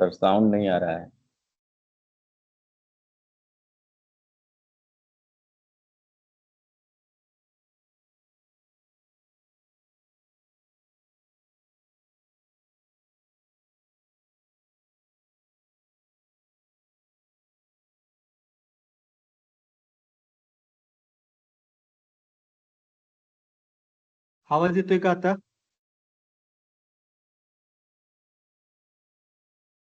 Sir sound नहीं आ रहा है। आवाज येतोय का आता?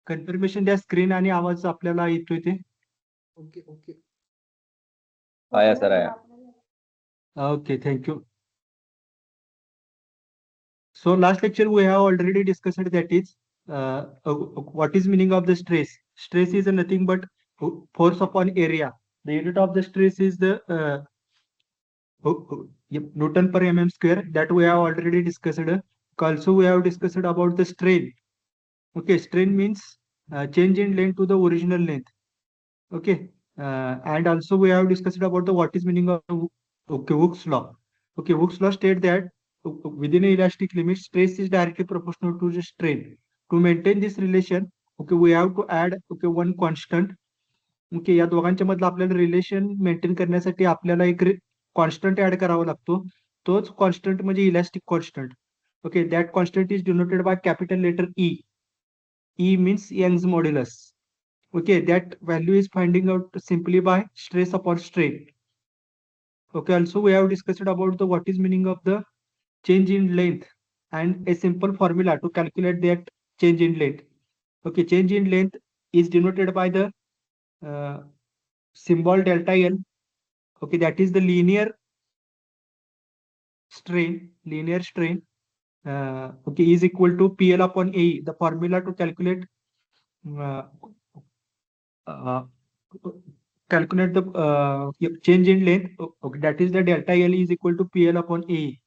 कन्फर्मेशन द्या स्क्रीन आणि आवाज आपल्याला येतोय ते. Okay okay. आया सर आया. Okay, thank you. So last lecture we have already discussed, that is what is meaning of the stress. Stress is nothing but force upon area. The unit of the stress is the Newton per mm square, that we have already discussed. Also we have discussed about the strain. Okay, strain means change in length to the original length. Okay, and also we have discussed about the what is meaning of Hooke's law. Okay, Hooke's law state that within an elastic limit, stress is directly proportional to the strain. To maintain this relation, okay, we have to add one constant. Okay, या दोघांच्या मधलं आपल्याला relation maintain करण्यासाठी आपल्याला एक constant add करावा लागतो. तोच कॉन्स्टंट म्हणजे elastic constant. Okay, that constant is denoted by capital letter E. E means Young's modulus. Okay, that value is finding out simply by stress upon strain. Okay, also we have discussed about the what is meaning of the change in length and a simple formula to calculate that change in length. Okay, change in length is denoted by the uh, symbol delta L. Okay, that is the linear strain. Okay, is equal to PL upon AE. The formula to uh, uh, calculate the change in length. Okay, that is the delta L is equal to PL upon AE.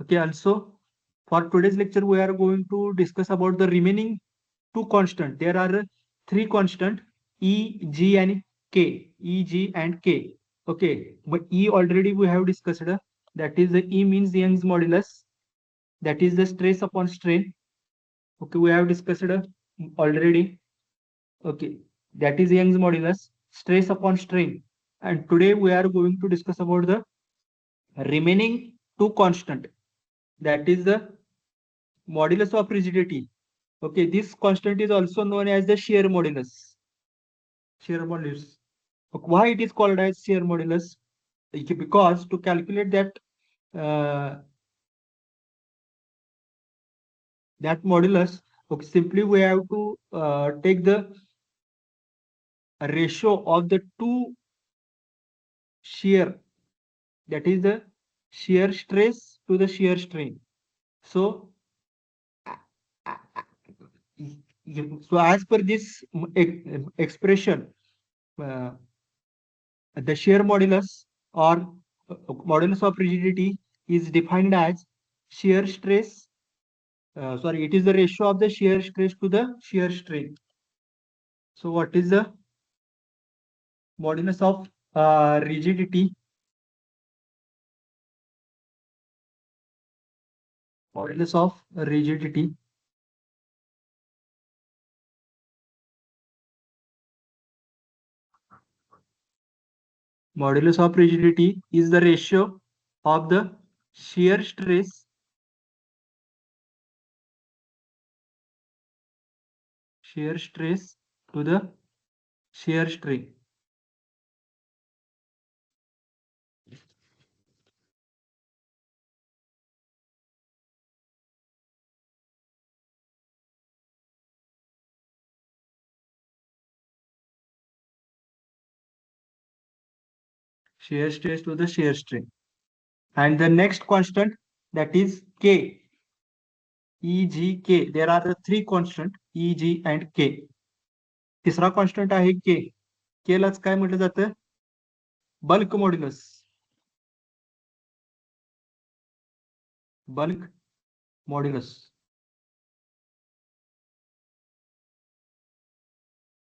Okay, also for today's lecture we are going to discuss about the remaining two constant. There are three constant, E, G and K. E, G and K. Okay, but E already we have discussed. That is the E means Young's modulus. That is the stress upon strain. Okay, we have discussed already. Okay, that is Young's modulus, stress upon strain. And today we are going to discuss about the remaining two constant. That is the modulus of rigidity. Okay, this constant is also known as the shear modulus. Shear modulus. Okay, why it is called as shear modulus? Because to calculate uh, that modulus, okay, simply we have to take the ratio of the two shear, that is the shear stress to the shear strain. So, as per this expression, uh, the shear modulus or modulus of rigidity is defined as shear stress. Sorry, it is the ratio of the shear stress to the shear strain. So, what is the modulus of rigidity? Modulus of rigidity. Modulus of rigidity is the ratio of the shear stress to the shear strain. Shear stress to the shear strain. And the next constant, that is K. E, G, K. There are the three constant E, G and K. तिसरा constant आहे K. K लाच काय म्हटलं जातं? Bulk modulus. Bulk modulus.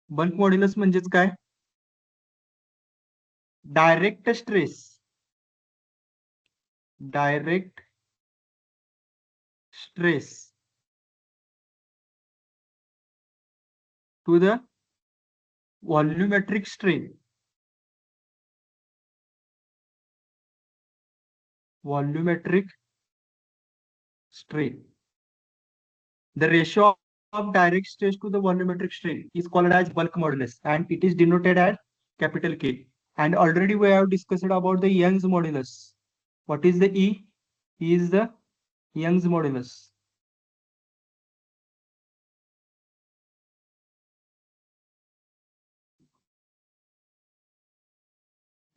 Bulk modulus म्हणजेच काय? Direct stress to the volumetric strain. Volumetric strain. The ratio of direct stress to the volumetric strain is called as bulk modulus, and it is denoted as capital K. And already we have discussed about the Young's modulus. What is the E? E is the Young's modulus.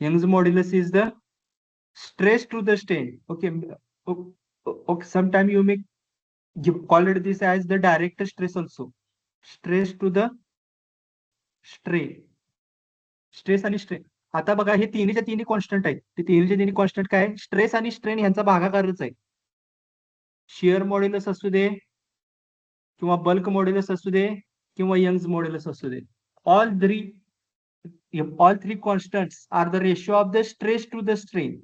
Young's modulus is the stress to the strain. Okay. Okay. Sometimes you may call it this as the direct stress also. Stress to the strain. Stress आणि strain. आता बघा हे तिन्हीच्या तिन्ही constant आहेत. ते तिन्हीच्या तिन्ही constant काय आहे? स्ट्रेस आणि स्ट्रेन यांचा भागाकारच आहे. शिअर मॉड्युलस असू दे किंवा बल्क मॉड्युलस असू दे किंवा यंग्स मॉड्युलस असू दे, all three constants are the ratio of the stress to the strain.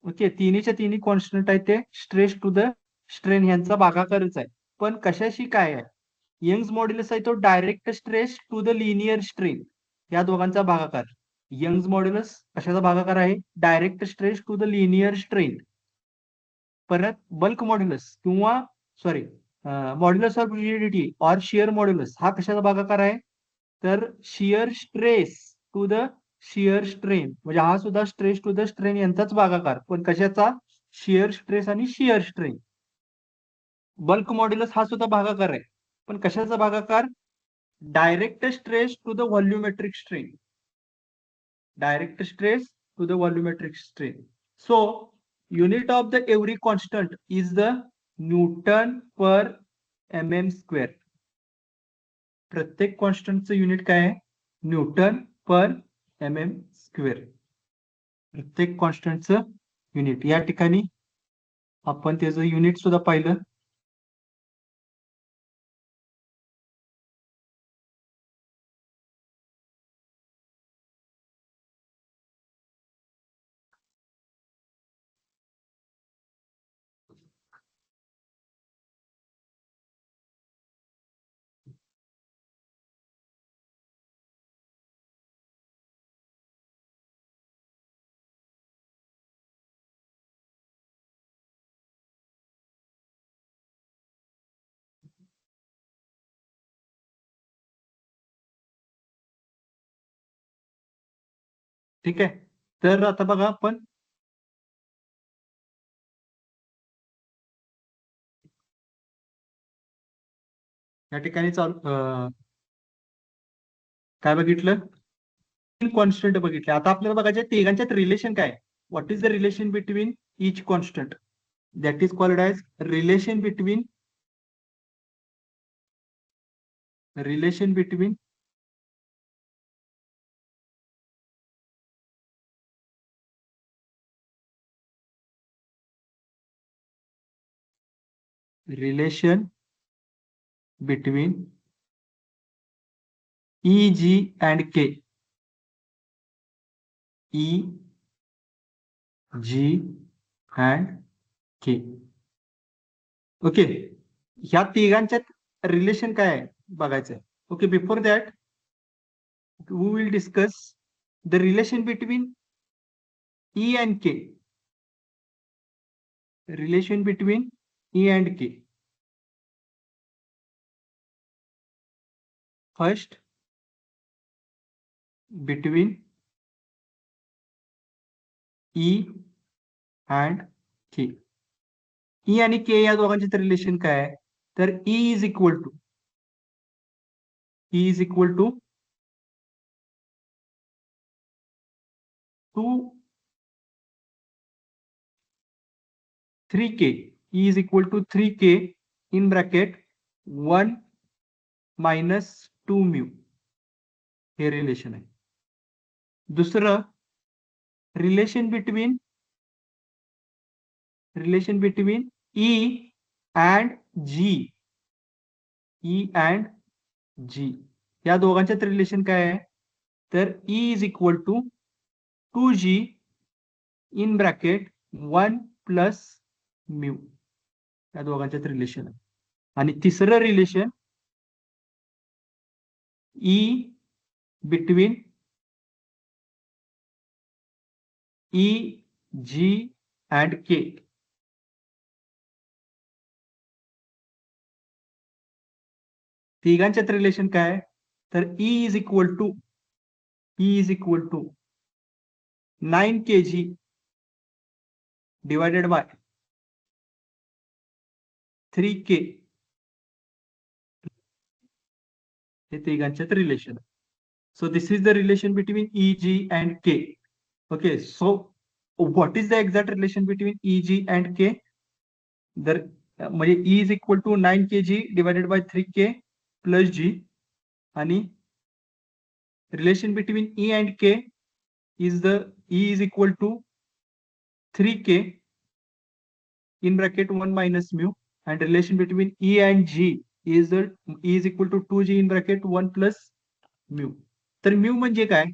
Okay, तिन्हीच्या तिन्ही कॉन्स्टंट आहेत ते स्ट्रेस टू द स्ट्रेन यांचा भागाकारच आहे. पण कशाशी काय आहे? यंग्स मॉड्युलस आहे तो direct stress to the linear strain, या दोघांचा भागाकार. यंग्स मॉड्युलस कशाचा भागाकार आहे? Direct stress to the linear strain. परत बल्क मॉड्युलस किंवा सॉरी मॉड्युलस ऑफ रिजिडिटी और शियर मॉड्युलस हा कशाचा भागाकार आहे? तर shear stress to the shear strain, म्हणजे हा सुद्धा स्ट्रेस टू द स्ट्रेन यांचाच भागाकार. पण कशाचा? शियर स्ट्रेस आणि शियर स्ट्रेन. बल्क मॉड्युलस हा सुद्धा भागाकार आहे, पण कशाचा भागाकार? Direct stress to the volumetric strain. Direct stress to the volumetric strain. So unit of the every constant is the Newton per mm square. प्रत्येक कॉन्स्टंटचं युनिट काय आहे? Newton per mm square. प्रत्येक कॉन्स्टंटचं युनिट. या ठिकाणी आपण त्याचं युनिट सुद्धा पाहिलं. ठीक आहे. तर आता बघा आपण या ठिकाणी काय बघितलं? कॉन्स्टंट बघितले. आता आपल्याला बघायचे तिघांच्यात रिलेशन काय? What is the relation between each constant? That is called as relation between E, G and K. E, G and K. Okay, ह्या तिघांच्यात रिलेशन काय आहे बघायचंय. Okay, before that we will discuss the relation between E and K. Relation between E and K. First, between E and K. E आणि K या दोघांचे relation काय आहे? तर E is equal to 3K. E is equal to 3K in bracket 1 minus 2 mu. हे relation आहे. दुसरं relation between E and G. E and G या दोघांच्यात रिलेशन काय आहे? तर E is equal to 2G in bracket 1 plus mu. या दोघांच्यात relation आहे. आणि तिसरं relation E between E, G and K. तिघांच्यात रिलेशन काय आहे? तर E is equal to 9 kg divided by 3K. हे तिघांच्यात relation. So this is the relation between E, G and K. Okay, so what is the exact relation between E, G and K? तर म्हणजे E is equal to 9 kg divided by 3K plus G, आणि relation between E and K is the E is equal to 3K in bracket 1 minus mu, and relation between E and G is the E is equal to 2G in bracket 1 plus mu. तर mu म्हणजे काय?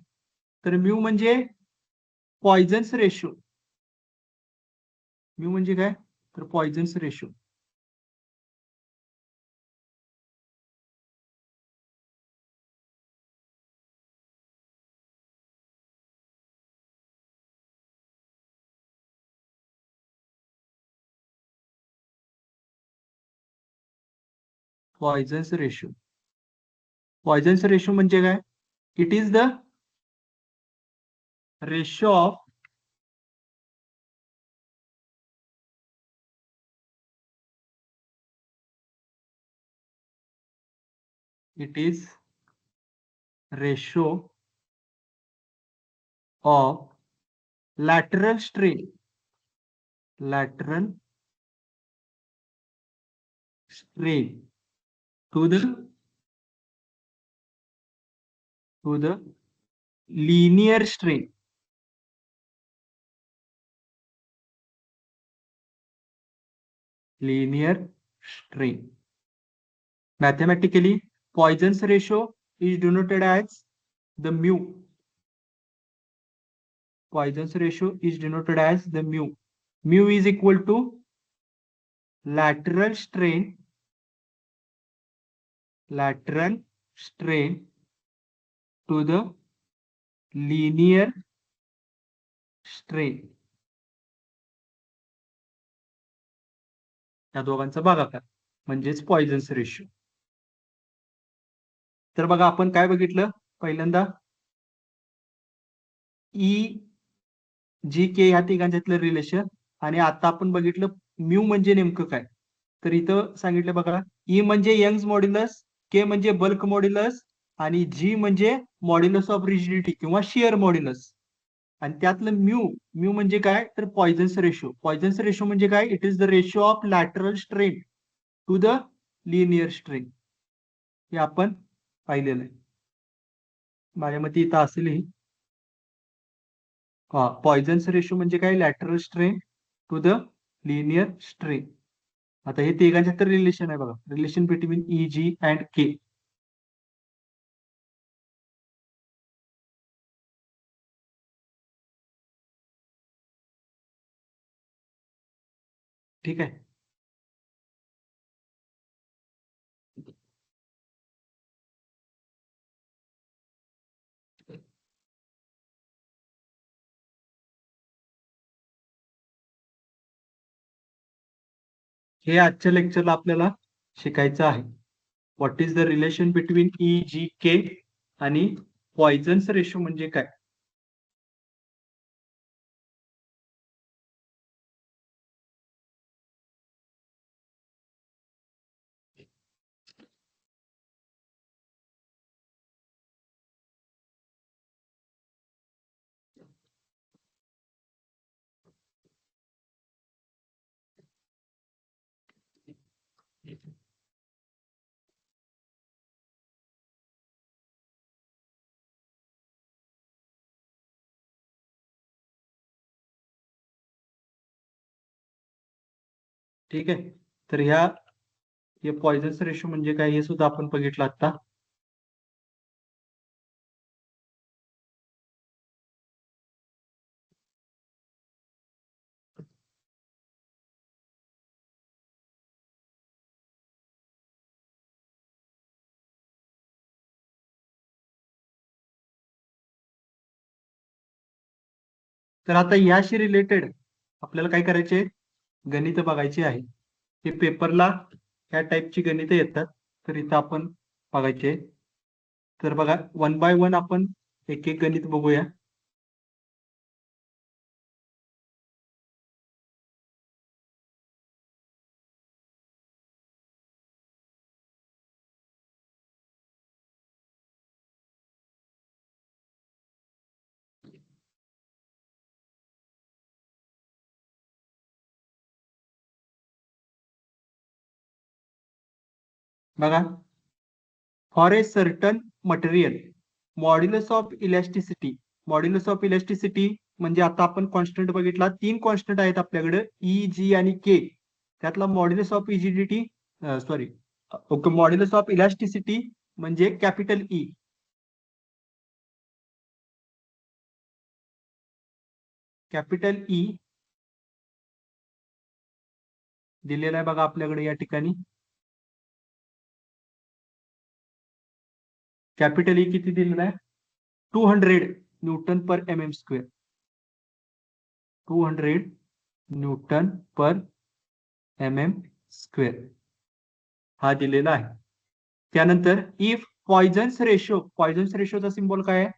तर mu म्हणजे पॉइझन्स ratio. Mu म्हणजे काय? तर पॉइझन्स ratio. Poisson's ratio. Poisson's ratio म्हणजे काय? It is the ratio of it is ratio of lateral strain to the linear strain. Mathematically, Poisson's ratio is denoted as the mu. Poisson's ratio is denoted as the mu. Mu is equal to lateral strain to the linear strain. या दोघांचा भागाकार म्हणजेच पॉइझन्स ratio. तर बघा आपण काय बघितलं पहिल्यांदा, ई जी के ह्या तिघांच्यातलं रिलेशन, आणि आता आपण बघितलं म्यू म्हणजे नेमकं काय. तर इथं सांगितलं बघा, ई म्हणजे यंग्स मॉड्युलस, के म्हणजे बल्क मॉड्युलस, आणि जी म्हणजे मॉड्युलस ऑफ रिजिडिटी किंवा शिअर मॉड्युलस, आणि त्यातलं म्यू म्यू म्हणजे काय तर पॉइझन्स रेशो. पॉइझन्स रेशो म्हणजे काय? It is the ratio of lateral strain to the linear strain. हे आपण पाहिलेलं आहे. माझ्या मते इथं असेल ही. पॉइझन्स रेशो म्हणजे काय? Lateral strain to the linear strain. आता हे तिघांच्या तर रिलेशन आहे बघा, relation between E G and K. ठीक आहे. हे आजच्या लेक्चरला आपल्याला शिकायचं आहे. What is the relation between E G K आणि पॉइझन्स रेशो म्हणजे काय. ठीक आहे. तर हे पॉइझन्स रेशो म्हणजे काय हे सुद्धा आपण बघितलं आता. तर आता याशी रिलेटेड आपल्याला काय करायचे, गणित बघायची आहे. हे पेपरला ह्या टाईपची गणित येतात, तर इथं आपण बघायचे. तर बघा, वन बाय वन आपण एक एक गणित बघूया. बघा, for a certain material modulus of elasticity. Modulus of elasticity म्हणजे आता आपण कॉन्स्टंट बघितला, 3 कॉन्स्टंट आहेत आपल्याकडे, ई, जी आणि के. त्यातला modulus of rigidity, sorry, okay, modulus of elasticity म्हणजे कॅपिटल ई. कॅपिटल ई दिलेला आहे बघा आपल्याकडे या ठिकाणी. कॅपिटल ई किती दिलेला आहे, 200 newton per M M square. 200 newton per M M square हा दिलेला आहे. त्यानंतर इफ पॉइझन्स रेशो, पॉइझन्स रेशोचा सिंबल काय आहे,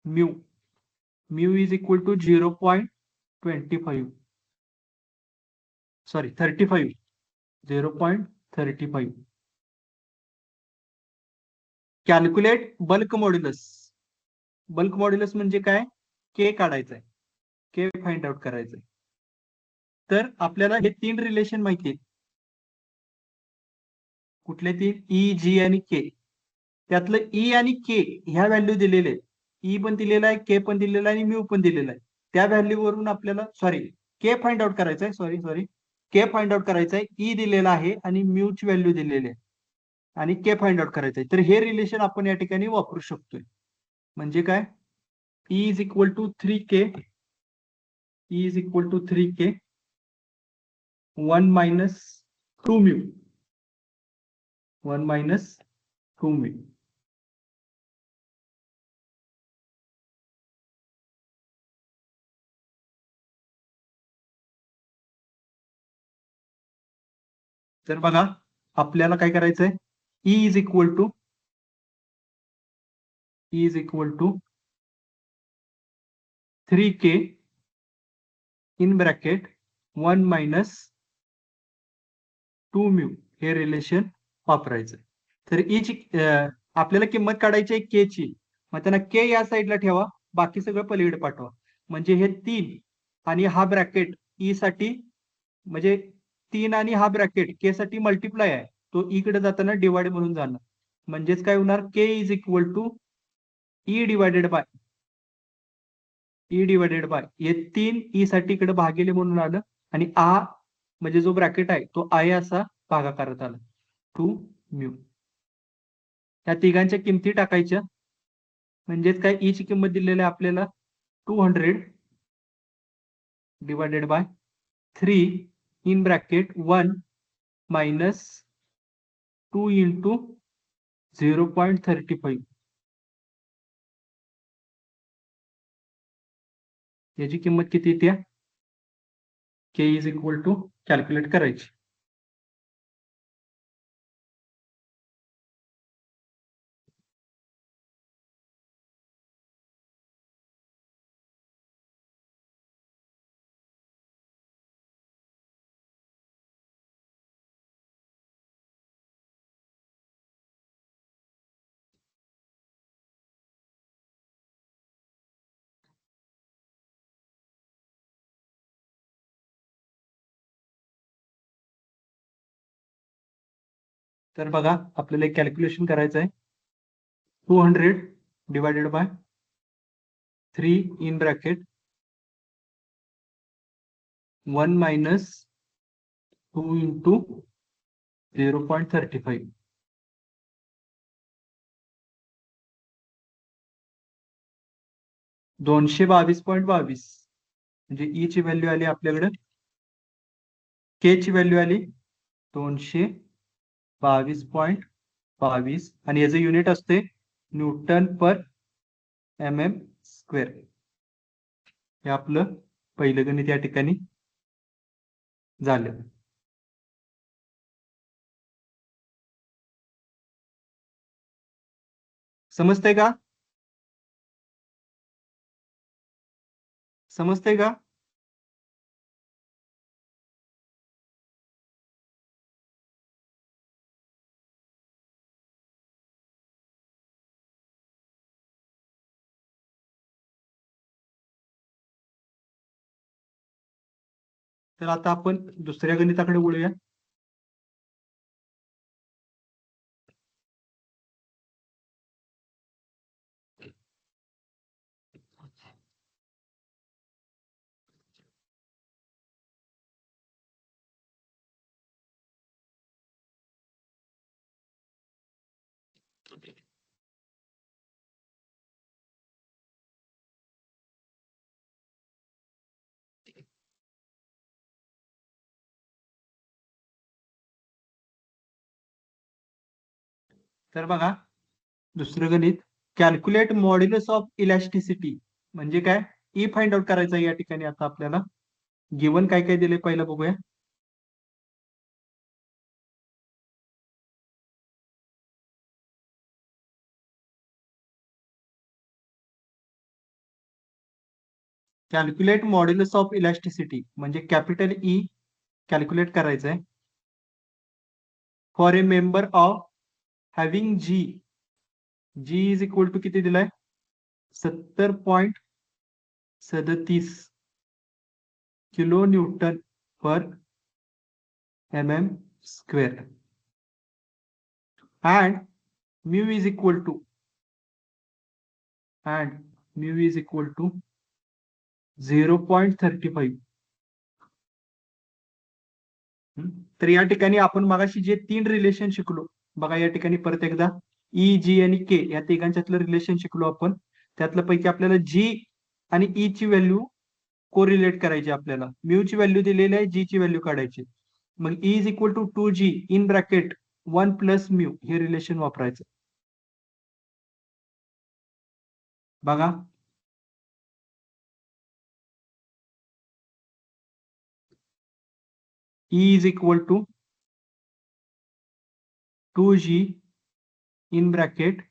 mu. Mu is equal to 0.25, sorry 35, 0.35. Calculate bulk modulus. Bulk modulus म्हणजे काय, के काढायचं आहे, के फाइंड आउट करायचंय. तर आपल्याला हे 3 रिलेशन माहिती आहेत. कुठले 3, ई, जी आणि के. त्यातलं ई आणि के ह्या व्हॅल्यू दिलेले आहेत. ई पण दिलेला आहे, के पण दिलेला आहे आणि म्यू पण दिलेला आहे. त्या व्हॅल्यू वरून आपल्याला, सॉरी, के फाइंड आउट करायचं आहे, सॉरी, के फाइंड आउट करायचं आहे. ई दिलेला आहे आणि म्यू ची व्हॅल्यू दिलेली आहे आणि के फाइंड आउट करायचं आहे. तर हे रिलेशन आपण या ठिकाणी वापरू शकतोय. म्हणजे काय, E is equal to 3K, E is equal to 3K 1 minus 2 mu, 1 minus 2 mu. तर बघा, आपल्याला काय करायचंय, E is equal to, E is equal to 3K in bracket 1 minus 2 mu हे रिलेशन वापरायचं. तर ई ची आपल्याला किंमत काढायची आहे के ची, मग त्यांना के या साईडला ठेवा, बाकी सगळं पलीकडे पाठवा. म्हणजे हे 3 आणि हा ब्रॅकेट ई साठी, म्हणजे 3 आणि हा ब्रॅकेट के साठी मल्टिप्लाय आहे, तो ई कडे जाताना डिवाइड म्हणून जाणार. म्हणजेच काय होणार, K is equal to E divided by, E divided by हे 3 ई साठी इकडे भागिले म्हणून आलं आणि आ म्हणजे जो ब्रॅकेट आहे तो आहे असा भागाकारात आला, 2 म्यू. त्या तिघांच्या किमती टाकायच्या. म्हणजेच काय, ई ची किंमत दिलेली आहे आपल्याला 200 divided by 3 in bracket 1 minus 2 into 0.35. याची किंमत किती येते, के इज इक्वल टू कॅल्क्युलेट करायची. तर बघा, आपल्याला एक कॅल्क्युलेशन करायचं आहे. 200 divided by 3 in bracket 1 minus 2 into 0.35. 222.22 म्हणजे ई ची व्हॅल्यू आली आपल्याकडे, के ची व्हॅल्यू आली 222.22 आणि याचं युनिट असते Newton per M M square. हे आपलं पहिलं गणित या ठिकाणी झालं. समजतंय का? समजतंय का? तर आता आपण दुसऱ्या गणिताकडे वळूया. तर बघा, दुसरं गणित, कॅल्क्युलेट मॉड्युलस ऑफ इलॅस्टिसिटी म्हणजे काय? ई फाइंड आउट करायचं या ठिकाणी. आता आपल्याला गिवन काय काय दिले पहिलं बघूया. कॅल्क्युलेट मॉड्युलस ऑफ इलॅस्टिसिटी म्हणजे कॅपिटल ई कॅल्क्युलेट करायचं आहे for a member of having G. G is equal to किती दिलाय? 70.37 kilo newton per mm square and mu is equal to 0.35. तर या ठिकाणी आपण मगाशी जे 3 रिलेशन शिकलो बघा, या ठिकाणी परत एकदा ई, जी आणि के या तिघांच्यातलं रिलेशन शिकलो आपण. त्यातलं पैकी आपल्याला जी आणि ई ची व्हॅल्यू कोरिलेट करायची. आपल्याला म्यू ची व्हॅल्यू दिलेली आहे, जी ची व्हॅल्यू काढायची. मग E is equal to 2g in bracket 1 plus mu हे रिलेशन वापरायचं. बघा, E is equal to 2g in bracket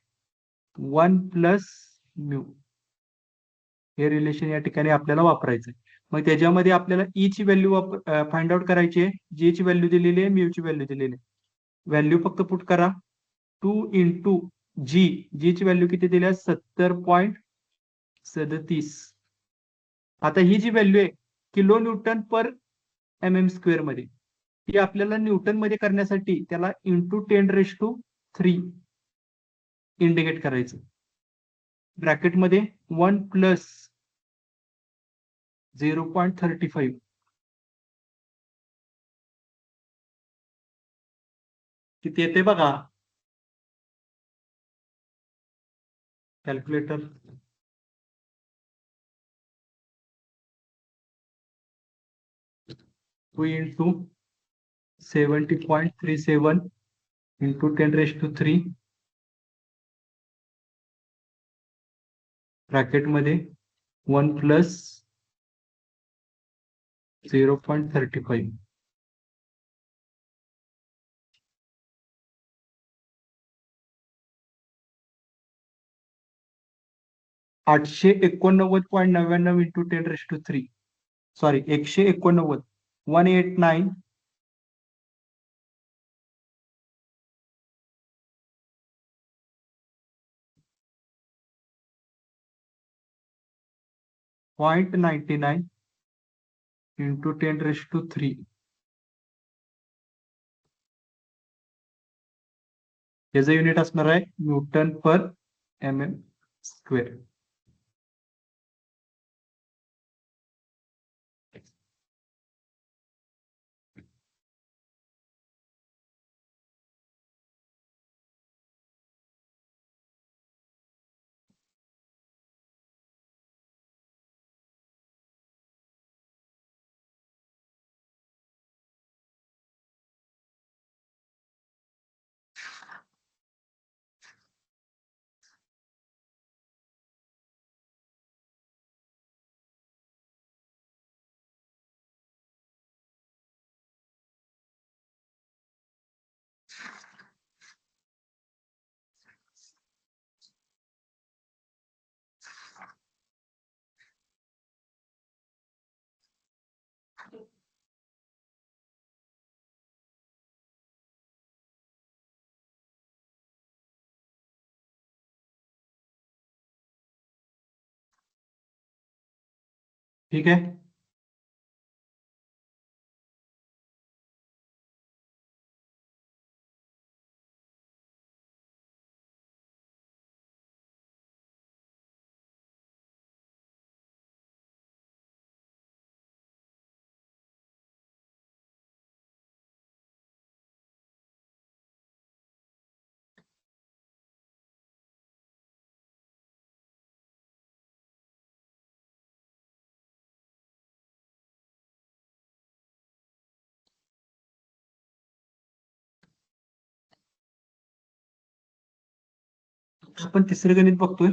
1 plus mu हे रिलेशन या ठिकाणी आपल्याला वापरायचं आहे. मग त्याच्यामध्ये आपल्याला ई ची व्हॅल्यू फाइंड आउट करायची आहे, जी ची व्हॅल्यू दिलेली आहे, म्यू ची व्हॅल्यू दिलेली आहे. व्हॅल्यू फक्त पुट करा. 2 इंटू जी, जी ची व्हॅल्यू किती दिली आहे? 70.37. आता ही जी व्हॅल्यू आहे kilo newton per mm square मध्ये, ती आपल्याला न्यूटन मध्ये करण्यासाठी त्याला इंटू 10⁻³ इंडिकेट करायचं. ब्रॅकेटमध्ये 1 प्लस 0.35 किती येते बघा calculator. 2 into 70.37 into 10⁻³ ब्रॅकेटमध्ये 1 plus 0.35. $889.99 into 10⁻³ sorry 189 189 0.99 into 10⁻³ याचं युनिट असणार आहे न्यूटन पर mm स्क्वेअर. ठीक है। आपण तिसरे गणित बघतोय.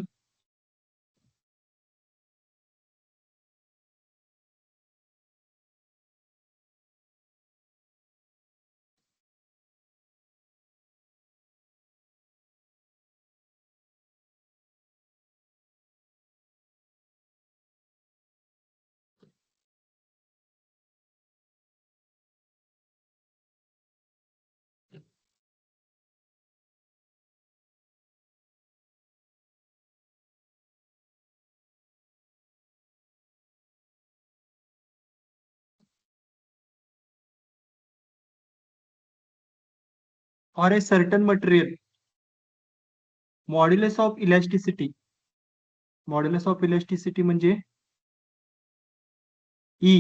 or a certain material modulus of elasticity. Modulus of elasticity म्हणजे ई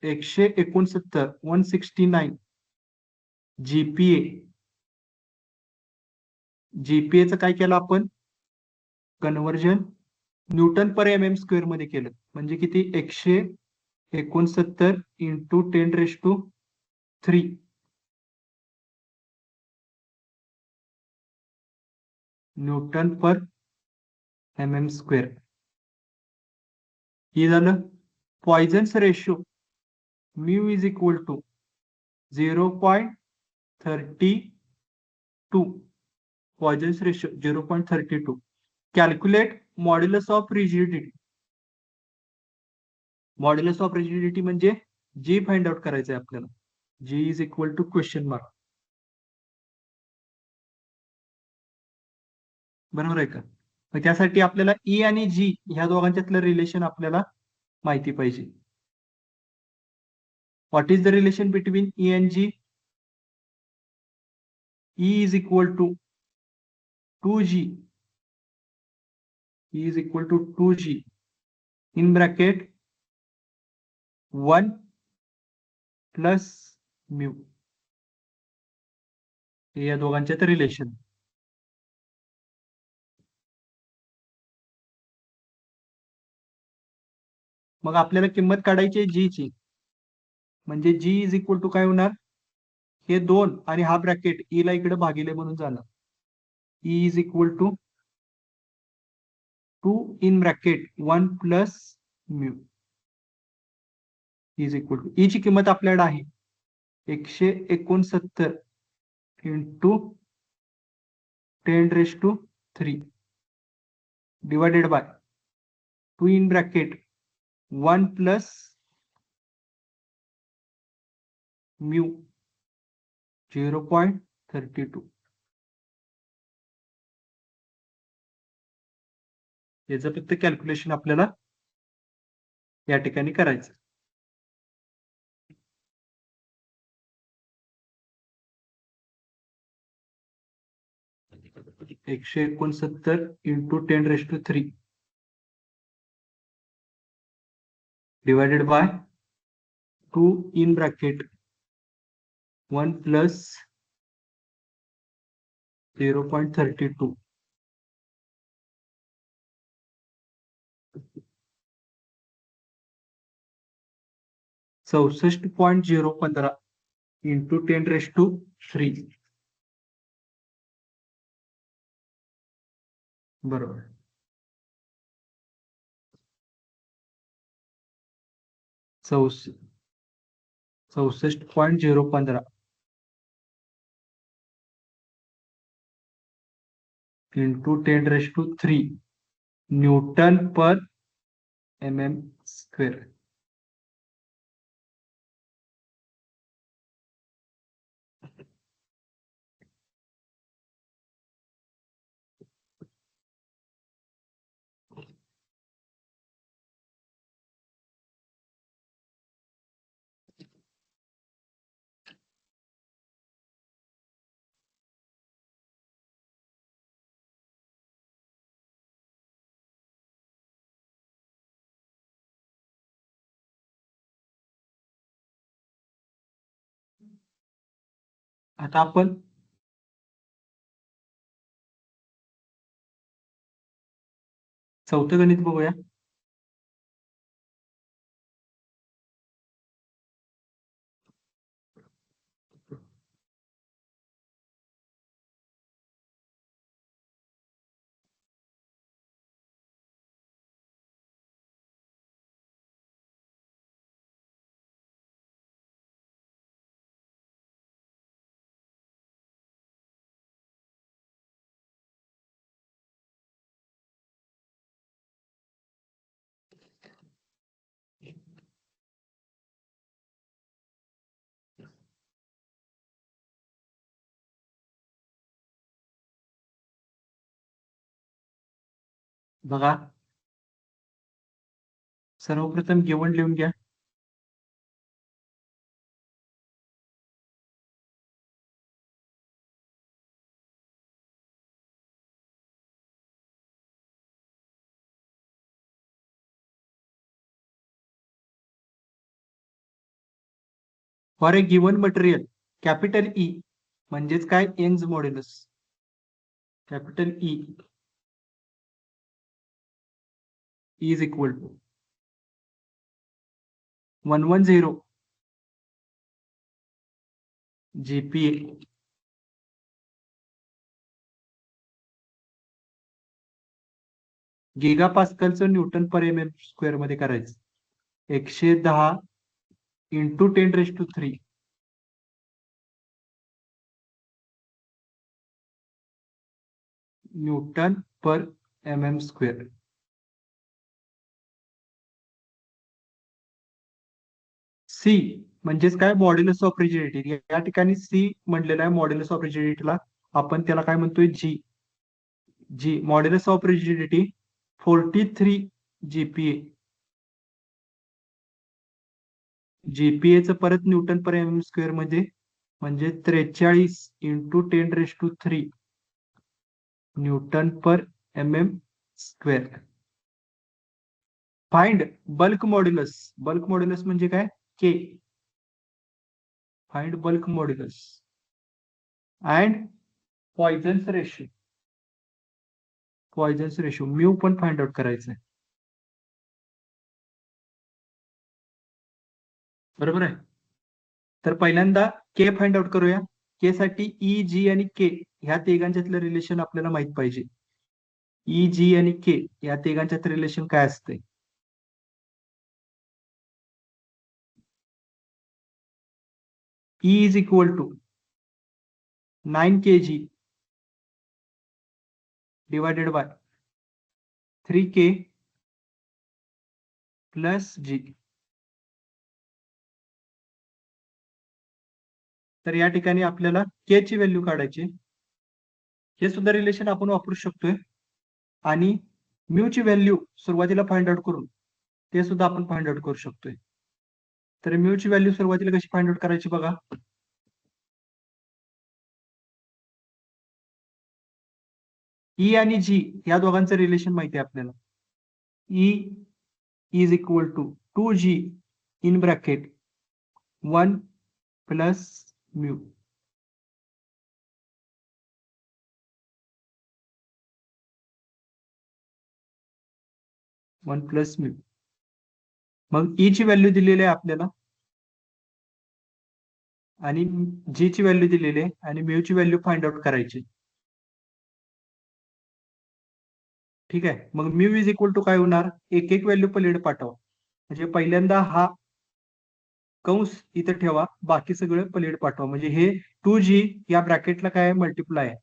169 169 जीपीए. जीपीएचं काय केलं आपण? Conversion newton per M M square मध्ये केलं. म्हणजे किती? 169 into 10⁻³ newton per M M square. हे झालं. Poisson's ratio mu is equal to 0.32. Poisson's ratio 0.32. Calculate modulus of rigidity. Modulus of rigidity म्हणजे जी फाइंड आउट करायचं आहे आपल्याला. G is equal to question mark. बरोबर आहे का? मग त्यासाठी आपल्याला ई आणि जी ह्या दोघांच्यातलं रिलेशन आपल्याला माहिती पाहिजे. What is the relation between E and G? E is equal to 2g. E is equal to 2g in bracket 1 plus mu. हे या दोघांच्यात रिलेशन. मग आपल्याला किंमत काढायची आहे जी ची. म्हणजे जी इज इक्वल टू काय होणार? हे 2 आणि हा ब्रॅकेट ई ला इकडे भागिले म्हणून जाणार. E is equal to 2 in bracket 1 plus mu is equal to. E ची किंमत आपल्याकडे आहे 169 into 10⁻³ divided by 2 in bracket 1 plus mu 0.32. याचं फक्त कॅल्क्युलेशन आपल्याला या ठिकाणी करायचं. एकशे 69 into 10⁻³ divided by 2 in bracket 1 plus 0.32. $64.015 into 10⁻³ बरोबर. $64.015 into 10⁻³ newton per M M square. आता आपण चौथं गणित बघूया. बघा, सर्वप्रथम गिवन लिहून घ्या. For a given material capital E म्हणजेच काय, Young's modulus. Capital E is equal to 110 GPa giga पास्कलचं newton per M M square मध्ये करायचं. 110 into 10⁻³ newton per M M square. C म्हणजेच काय, मॉड्युलस ऑफ रिजिडिटी. या ठिकाणी सी म्हणलेला आहे मॉड्युलस ऑफ रिजिडिटीला. आपण त्याला काय म्हणतोय, G. G modulus of rigidity 43 GPa. जीपीएचं परत newton per M M square मध्ये म्हणजे 43 into 10⁻³ newton per M M square. Find bulk modulus. Bulk modulus म्हणजे काय, K. Find bulk modulus and Poisson's ratio. Poisson's ratio mu पण find out करायचं आहे. बरोबर आहे. तर पहिल्यांदा के फाइंड आउट करूया. के साठी ई, जी आणि के ह्या तिघांच्यातलं रिलेशन आपल्याला माहित पाहिजे. ई, जी आणि के या तिघांच्यात रिलेशन काय असते. E is equal to 9 kg divided by 3k plus G. तर या ठिकाणी आपल्याला के ची व्हॅल्यू काढायची. हे सुद्धा रिलेशन आपण वापरू शकतोय. आणि म्यू ची व्हॅल्यू सुरुवातीला फाइंड आउट करून ते सुद्धा आपण फाइंड आउट करू शकतोय. तर म्यू ची व्हॅल्यू सुरुवातीला कशी फाइंड आउट करायची बघा. ई आणि जी या दोघांचं रिलेशन माहिती आहे आपल्याला. E is equal to 2g in bracket 1 plus mu. One plus mu. मग ई ची व्हॅल्यू दिलेली आहे आपल्याला आणि जी ची व्हॅल्यू दिलेली आहे आणि म्यू ची व्हॅल्यू फाइंड आउट करायची. ठीक आहे. मग म्यू इज इक्वल टू काय होणार, एक एक व्हॅल्यू पलीकडे पाठवा. म्हणजे पहिल्यांदा हा कंस इथे ठेवा, बाकी सगळं पलीकडे पाठवा. म्हणजे हे 2g या ब्रॅकेटला काय मल्टिप्लाय आहे.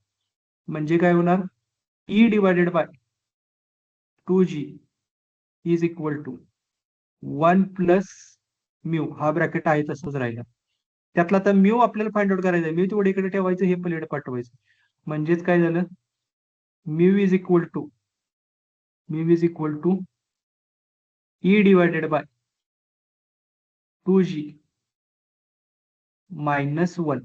म्हणजे काय होणार, E divided by 2g is equal to 1 plus mu. हा ब्रॅकेट आहे तसंच राहिला. त्यातला आता म्यू आपल्याला फाइंड आउट करायचं आहे. म्यू तेवढे इकडे ठेवायचं, हे पलीकडे पाठवायचं. म्हणजेच काय झालं, mu is equal to E divided by 2g -1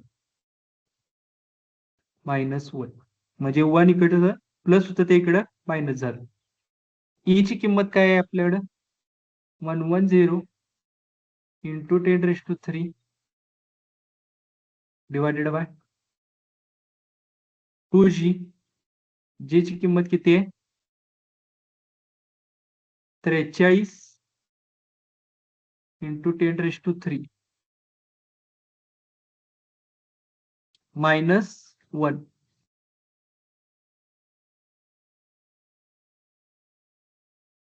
म्हणजे 1 इकडे प्लस होतं ते इकडं मायनस झालं. ई ची किंमत काय आहे आपल्याकडं, 110 into 10⁻³ divided by 2g, g ची किंमत किती आहे? 43 × 10⁻³ -1.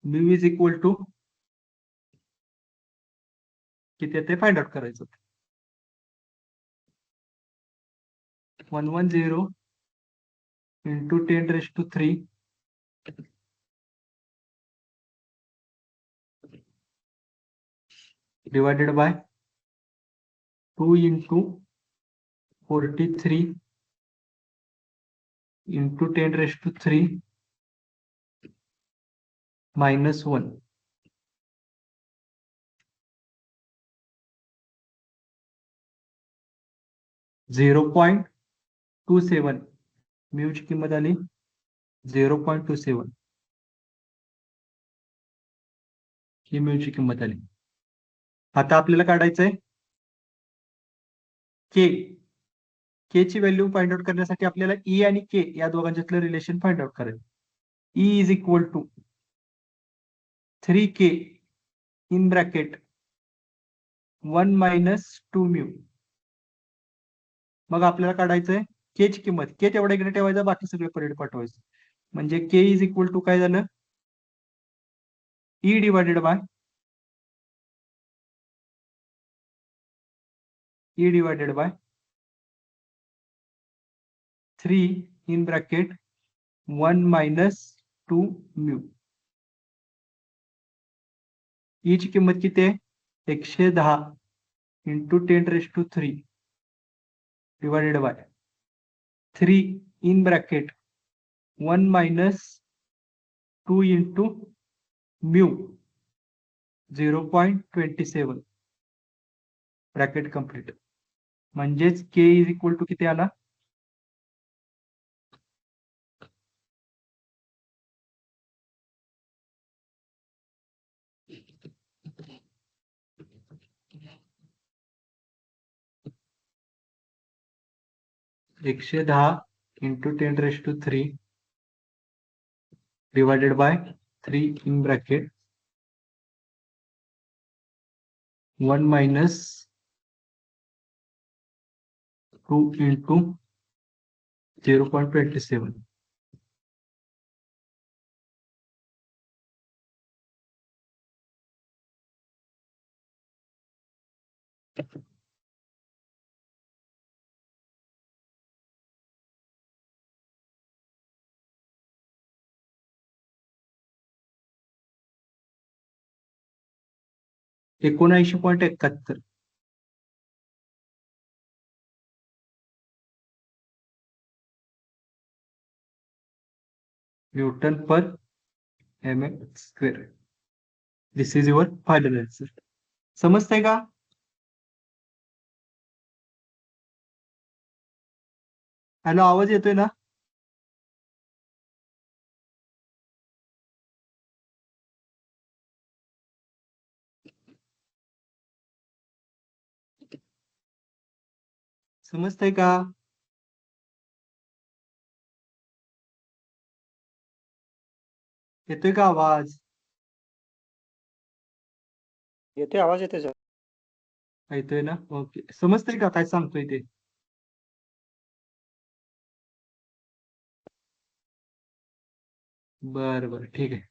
म्यू इज इक्वल टू किती ते फाइंड आउट करायचं. 110 × 10⁻³ divided by 2 × 43 × 10⁻³ -1. (0.27) म्यू ची किंमत आली 0.27. ही म्यू ची किंमत आली. आता आपल्याला काढायचंय के. के ची व्हॅल्यू फाइंड आउट करण्यासाठी आपल्याला ई आणि के या दोघांच्यातलं रिलेशन फाइंड आउट करायचं. E is equal to 3k in bracket 1 - 2 mu. मग आपल्याला काढायचंय के ची किंमत. के तेवढा इकडे ठेवायचा, बाकी सगळे परेड पाठवायचं. म्हणजे के इज इक्वल टू काय झालं? E divided by 3 in bracket 1 - 2 mu. E ची किंमत किती आहे? 110 × 10⁻³ divided by 3 in bracket 1 - 2 × mu 0.27 bracket complete. म्हणजेच के इज इक्वल टू किती आला? 110 × 10⁻³ divided by 3 in bracket 1 - 2 × 0.27. (79.71) Newton per mm². This is your final answer. समजतंय का? हॅलो, आवाज येतोय ना? समजतंय का? येतोय का आवाज? येते, आवाज येते सर. येतोय ना? ओके. समजतंय का काय सांगतोय ते? बरं बरं, ठीक आहे.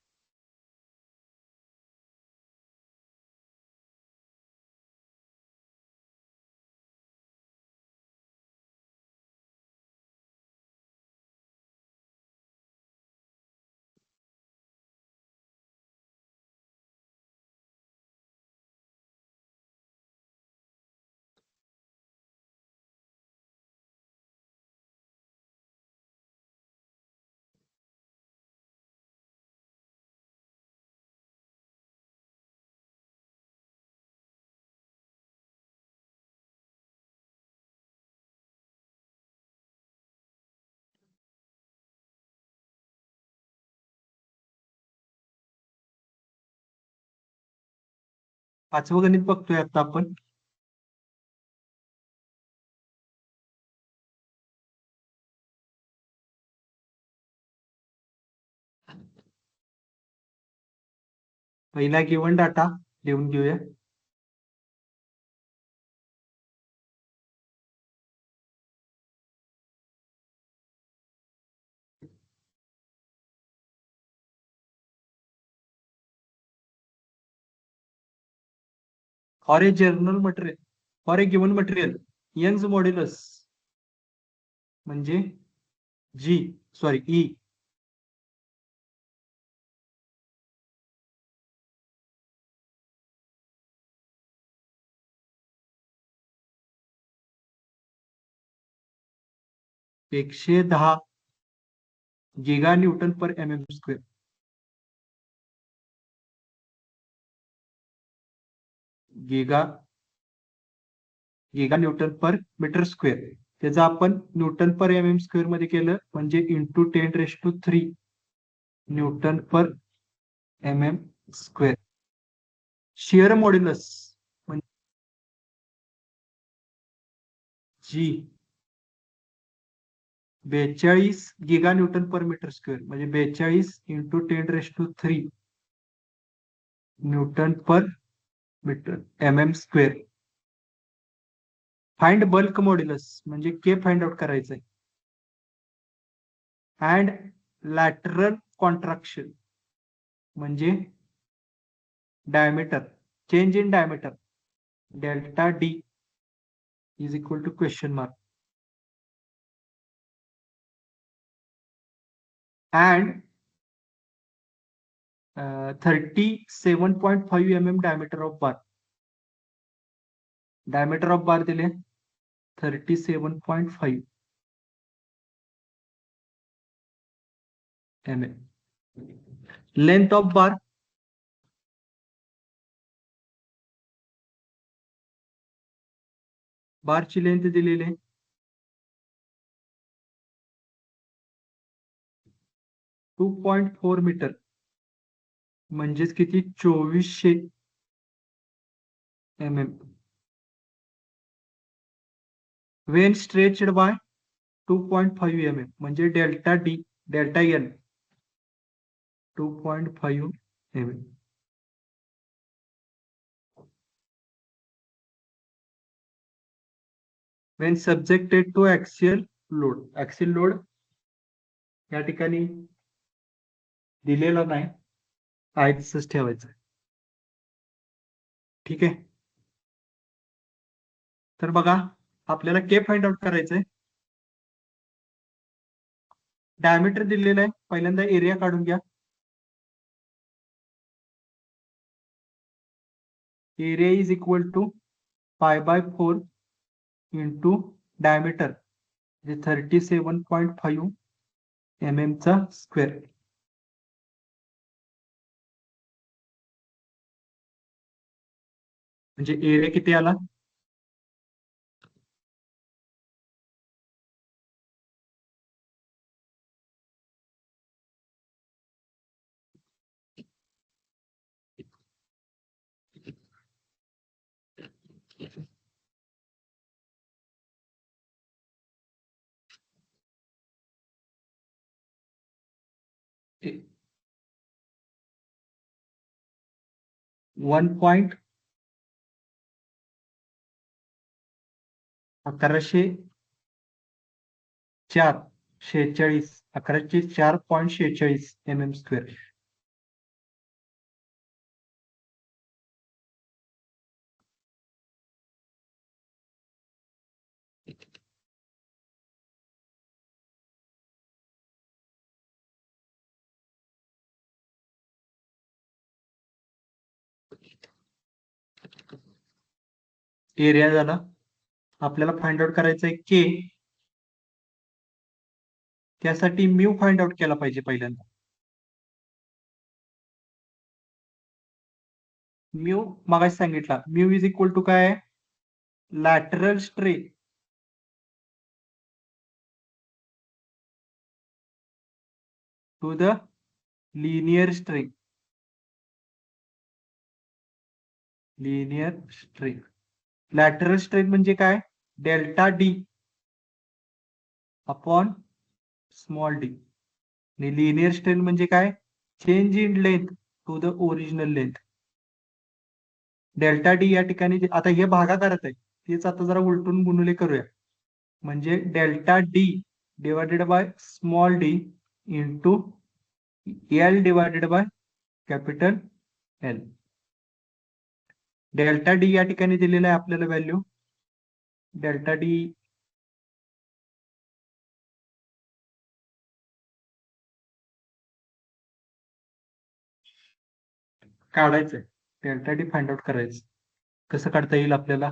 पाचवं गणित बघतोय आता आपण. पहिला गिवन डाटा लिहून घेऊया. For a general material, for a given material, Young's modulus म्हणजे E (110 giga newton per mm square. Giga newton per metre square. त्याचं आपण न्यूटन पर mm स्क्वेअर मध्ये केलं म्हणजे into 10⁻³ newton per mm square. Shear modulus G 42 giga newton per metre square म्हणजे 42 into 10⁻³ newton per metre mm square. Find bulk modulus म्हणजे K find out करायचंय. And lateral contraction म्हणजे diameter, change in diameter delta D is equal to question mark. And 37.5 mm diameter of bar. Diameter of बार दिले 37.5 mm. Length of बार बारची length दिलेली आहे 2.4 metre म्हणजेच किती 2400 mm. When stretched by 2.5 mm म्हणजे delta d delta l 2.5 mm. when subjected to axial load. Axial load या ठिकाणी दिलेला नाही, तसंच ठेवायचं. ठीक आहे. तर बघा आपल्याला के फाइंड आउट करायचंय. डायमीटर दिलेलं आहे. पहिल्यांदा एरिया काढून घ्या. Area is equal to π/4 into diameter म्हणजे 37.5 mm चा स्क्वेअर. म्हणजे एरिया किती आला one point 1104 mm square. Area झाला. आपल्याला फाइंड आउट करायचं आहे के. त्यासाठी म्यू फाइंड आउट केला पाहिजे पहिल्यांदा. म्यू मगाशी सांगितला म्यू इज इक्वल टू काय आहे lateral strain to the linear strain. Linear strain lateral strain म्हणजे काय delta d upon small D. आणि लिनियर स्ट्रेन म्हणजे काय change in length to the original length. Delta d या ठिकाणी आता हे भागाकारत आहे, तेच आता जरा उलटून गुणुले करूया. म्हणजे delta D divided by small D into L divided by capital L. Delta d या ठिकाणी दिलेला आहे आपल्याला व्हॅल्यू. डेल्टा डी काढायचंय, डेल्टा डी फाइंड आउट करायचं. कसं काढता येईल आपल्याला?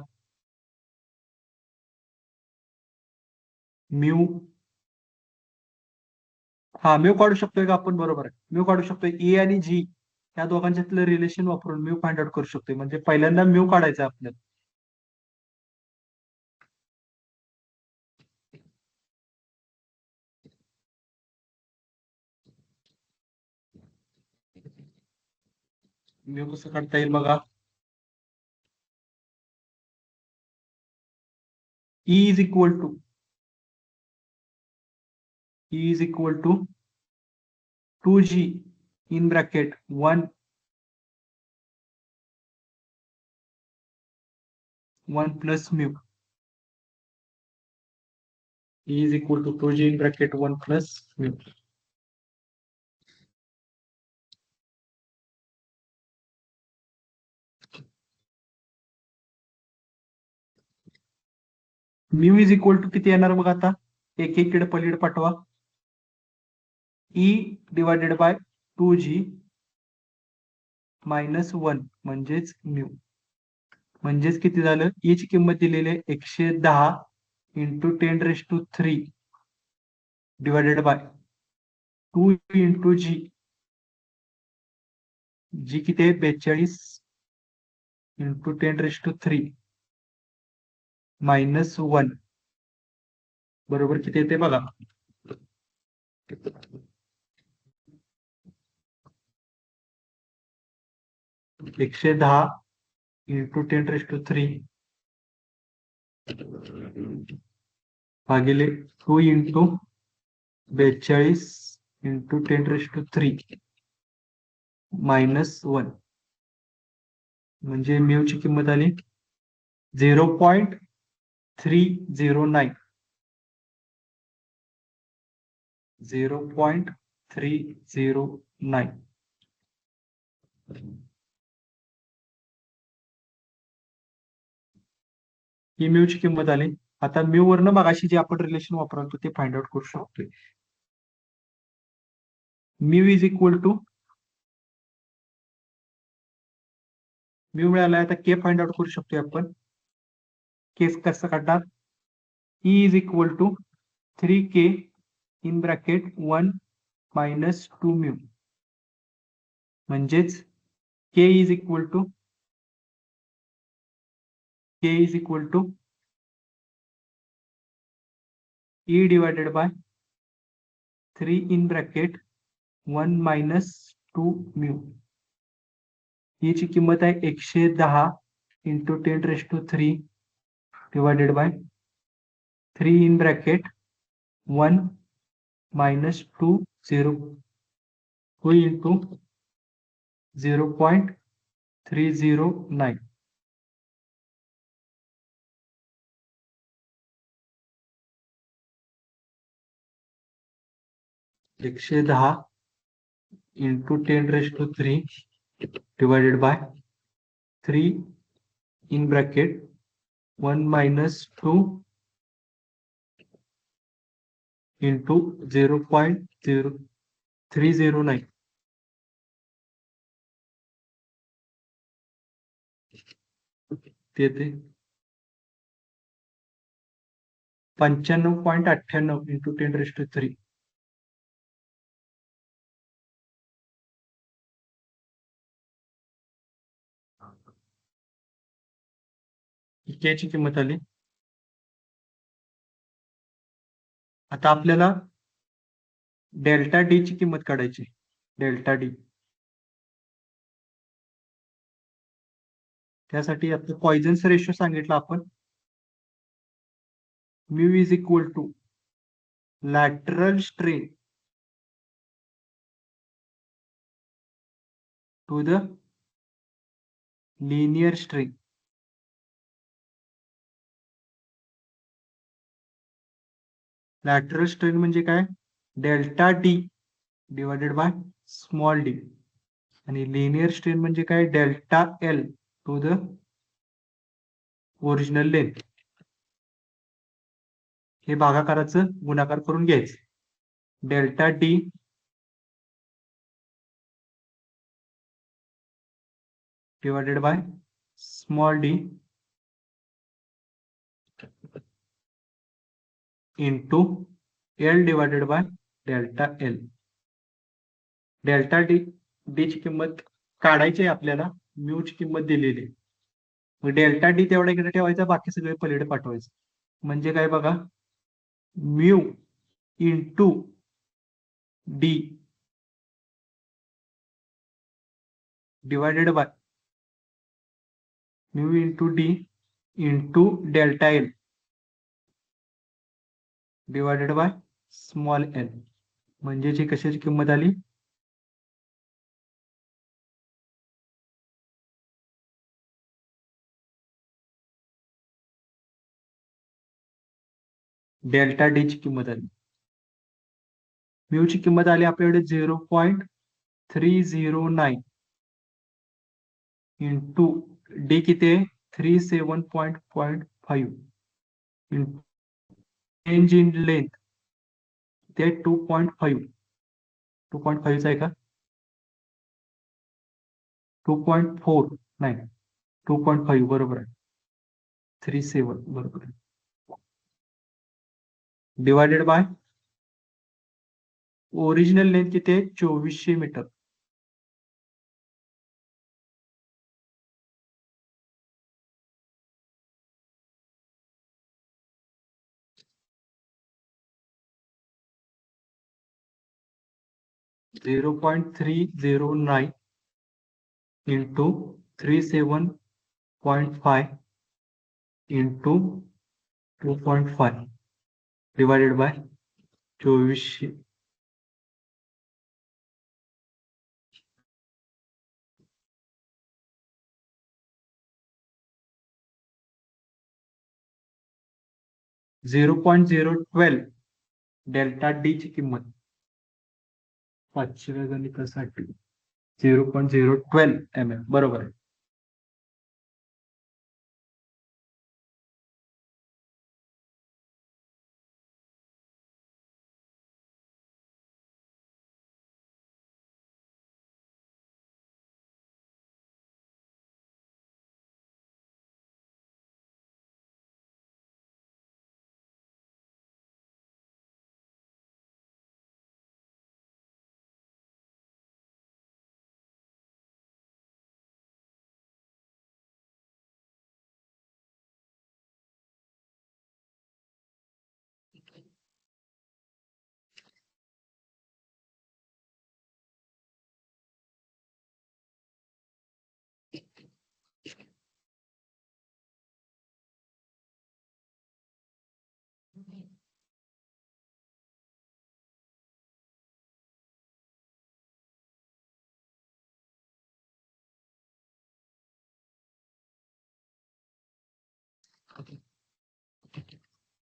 म्यू, हा म्यू काढू शकतोय का आपण? बरोबर आहे, म्यू काढू शकतोय. ए आणि जी या दोघांच्यातलं रिलेशन वापरून म्यू फाइंड आउट करू शकतोय. म्हणजे पहिल्यांदा म्यू काढायचा आपल्याला. म्यू कसं काढता येईल बघा. E is equal to 2g in bracket 1 plus mu. E is equal to 2g in bracket 1 plus mu. Mu is equal to किती येणार बघा आता? एक इकडे पलीकडे पाठवा. E divided by 2g minus 1 म्हणजेच म्यू. म्हणजेच किती झालं? E ची किंमत दिलेली आहे 110 इंटू 10⁻³ डिवायडेड बाय 2 इंटू जी. जी किती आहे? 42 इंटू 10⁻³ मायनस 1 बरोबर किती येते बघा. एकशे 10 इंटू 10⁻³ भागिले 2 इंटू 42 इंटू 10⁻³ मायनस 1 म्हणजे म्यू ची किंमत आली 0.309. 0.309 ही म्यू ची किंमत आली. आता म्यू वरनं मगाशी जे आपण रिलेशन वापरतो ते फाइंड आउट करू शकतोय. Mu is equal to mu मिळाला. आता के फाइंड आउट करू शकतोय आपण. केस कसं काढणार? E is equal to 3k in bracket 1 minus 2 mu. म्हणजेच K is equal to E divided by 3 in bracket 1 minus 2 mu. E ची किंमत आहे 110 into 10⁻³ divided by 3 in bracket 1 minus 2 into 0.309. एकशे 10 into 10⁻³ divided by 3 in bracket 1 minus 2 into 0.0309. ते 95.98 into 10⁻³. के ची किंमत आली. आता आपल्याला डेल्टा डी ची किंमत काढायची. डेल्टा डी त्यासाठी आपलं पॉइझन्स रेशो सांगितलं आपण. Mu is equal to lateral strain to the linear string. Lateral strain म्हणजे काय? Delta D divided by small D. आणि लिनियर स्ट्रेन म्हणजे काय? Delta L to the original length. हे भागाकाराचं गुणाकार करून घ्यायचं. Delta D divided by small D into L divided by delta L. Delta D ची किंमत काढायची आहे आपल्याला. म्यूची किंमत दिलेली आहे. मग डेल्टा डी तेवढा इकडे ठेवायचा, बाकी सगळे पलीकडे पाठवायचं. म्हणजे काय बघा, mu into D divided by mu into D into delta L divided by small L. म्हणजे जी कशाची किंमत आली? डेल्टा डी ची किंमत आली. म्यू ची किंमत आली आपल्याकडे 0.309 इंटू डी किती आहे? 37.5 चेंज इन लेंथ ते 2.5. 2.5 आहे का? 2.4 नाही, 2.5 बरोबर आहे. 37 बरोबर आहे. डिवायडेड बाय ओरिजिनल लेंथ किती आहे? 2400 metre. .309 into 37.5 into 2.5 divided by 2400. .012 delta D ची किंमत 500व्या गणितासाठी 0.012 mm बरोबर आहे.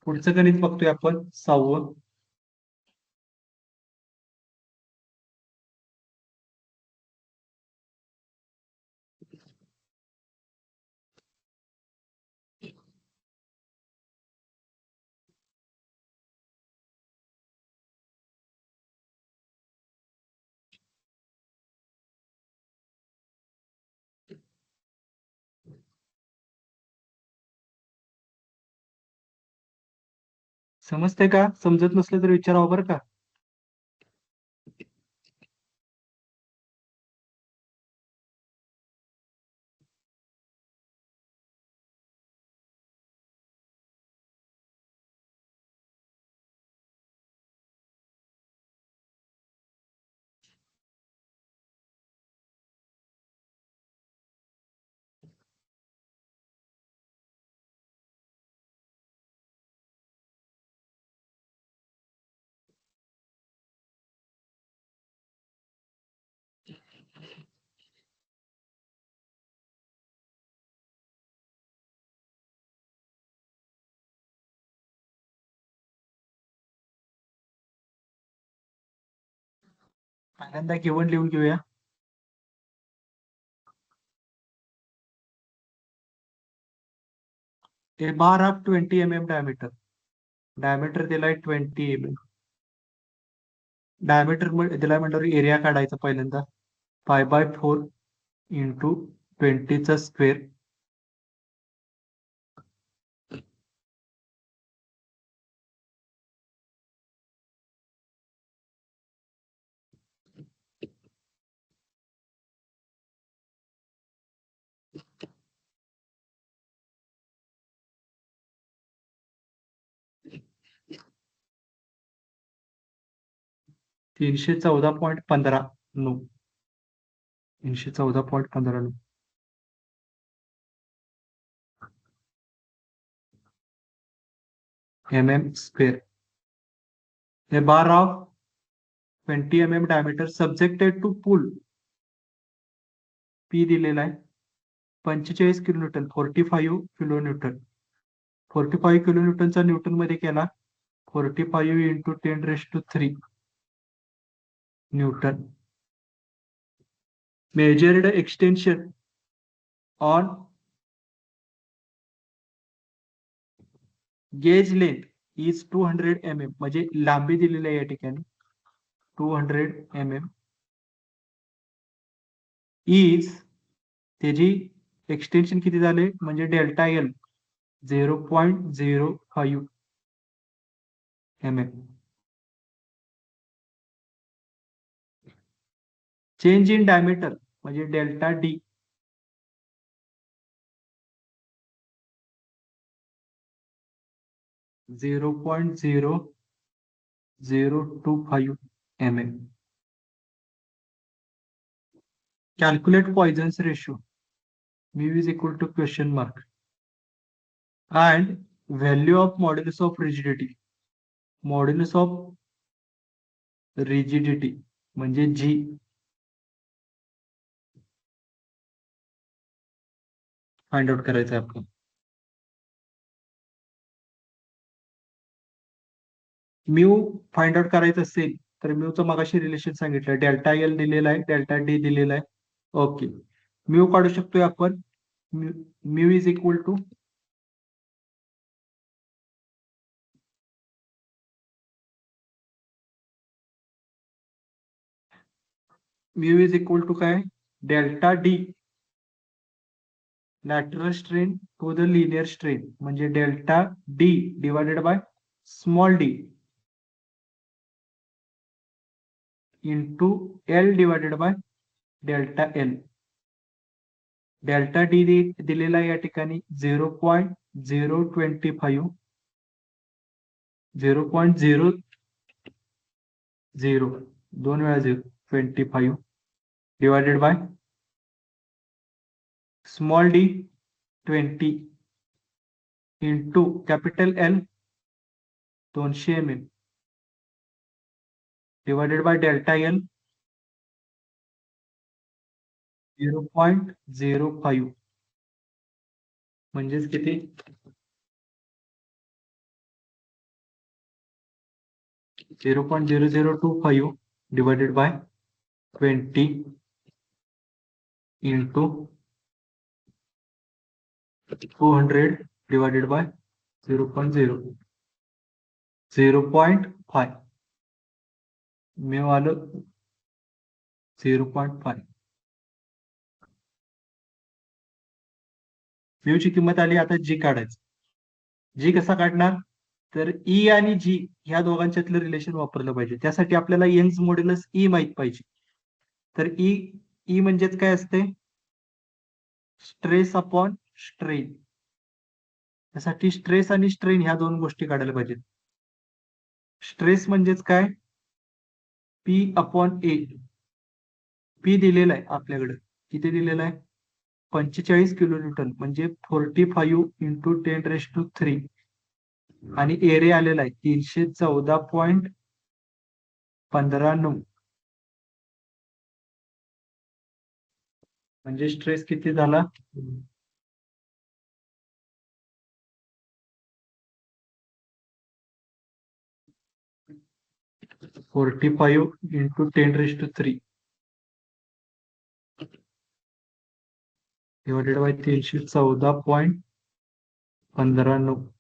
पुढचं गणित बघतोय आपण 6वं. समजते का? समजत नसलं तर विचारावं बरं का. पहिल्यांदा गिवन लिहून घेऊया. A bar of 20 mm diameter. Diameter दिलाय 20 mm. डायमीटर दिलाय म्हटल्यावर एरिया काढायचा पहिल्यांदा. 5/4 इंटू 20 चा square. $314.15 $314.15 mm square. A bar of 20 mm diameter subjected to pull. P दिलेला आहे 45 किलोन्यूटन 45 किलोन्यूटन 45 किलोन्यूटनचा न्यूटन मध्ये केला 45 into 10⁻³ Newton. Measured extension on gauge length is 200 mm. म्हणजे लांबी दिलेली आहे या ठिकाणी 200 mm इज त्याची एक्सटेन्शन किती झाले म्हणजे delta L 0.05 mm. Change in diameter म्हणजे delta D 0.0025 mm. Calculate Poisson's ratio. Mu is equal to question mark. And value of modulus of rigidity. Modulus of rigidity म्हणजे G. फाइंड आउट करायचं आहे आपण. Mu find out करायचं असेल तर म्यूचं मगाशी relation सांगितलं डेल्टा एल दिलेला आहे डेल्टा डी दिलेला आहे. ओके म्यू काढू शकतोय आपण. म्यू इज इक्वल टू काय delta D lateral strain to the linear strain म्हणजे delta D divided by small D into L divided by delta L. Delta D दिलेला या ठिकाणी 0.025 दोन वेळा 0.25 divided by small D 20 into capital L 200 mm divided by delta L 0.05 म्हणजेच किती 0.0025 divided by 20 into 200 divided by 0.5 मिळालं 0.5. म्यूची किंमत आली. आता जी काढायचं. जी कसा काढणार तर ई आणि जी ह्या दोघांच्यातलं रिलेशन वापरलं पाहिजे. त्यासाठी आपल्याला यंग्स मॉड्युलस ई माहित पाहिजे. तर ई म्हणजेच काय असते स्ट्रेस अपॉन स्ट्रेन. त्यासाठी स्ट्रेस आणि स्ट्रेन ह्या दोन गोष्टी काढायला पाहिजेत. स्ट्रेस म्हणजेच काय पी अपॉन ए. पी दिलेला आहे आपल्याकडे किती दिलेला आहे 45 किलोन्यूटन म्हणजे 45 इंटू 10⁻³ आणि एरिया आलेला आहे 314.15 म्हणजे स्ट्रेस किती झाला 45 into 10⁻³ divided by 314.159.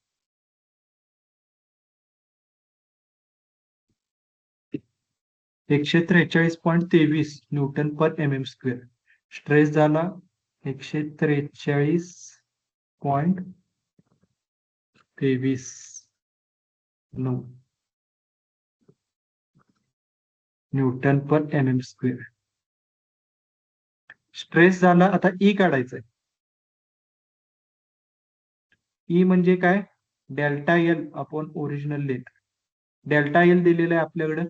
143.23 Newton per mm². Stress झाला 143.23 न्यूटन पर mm². स्ट्रेस झाला. आता ई काढायचंय. ई म्हणजे काय? Delta L upon original length. Delta L दिलेला आहे आपल्याकडे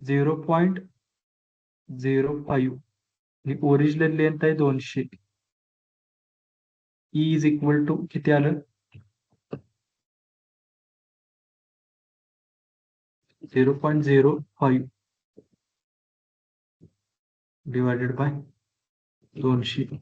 0.05 आणि ओरिजिनल लेंथ आहे 200. ई इज इक्वल टू किती आलं? 0.05 डिवायडेड बाय 200.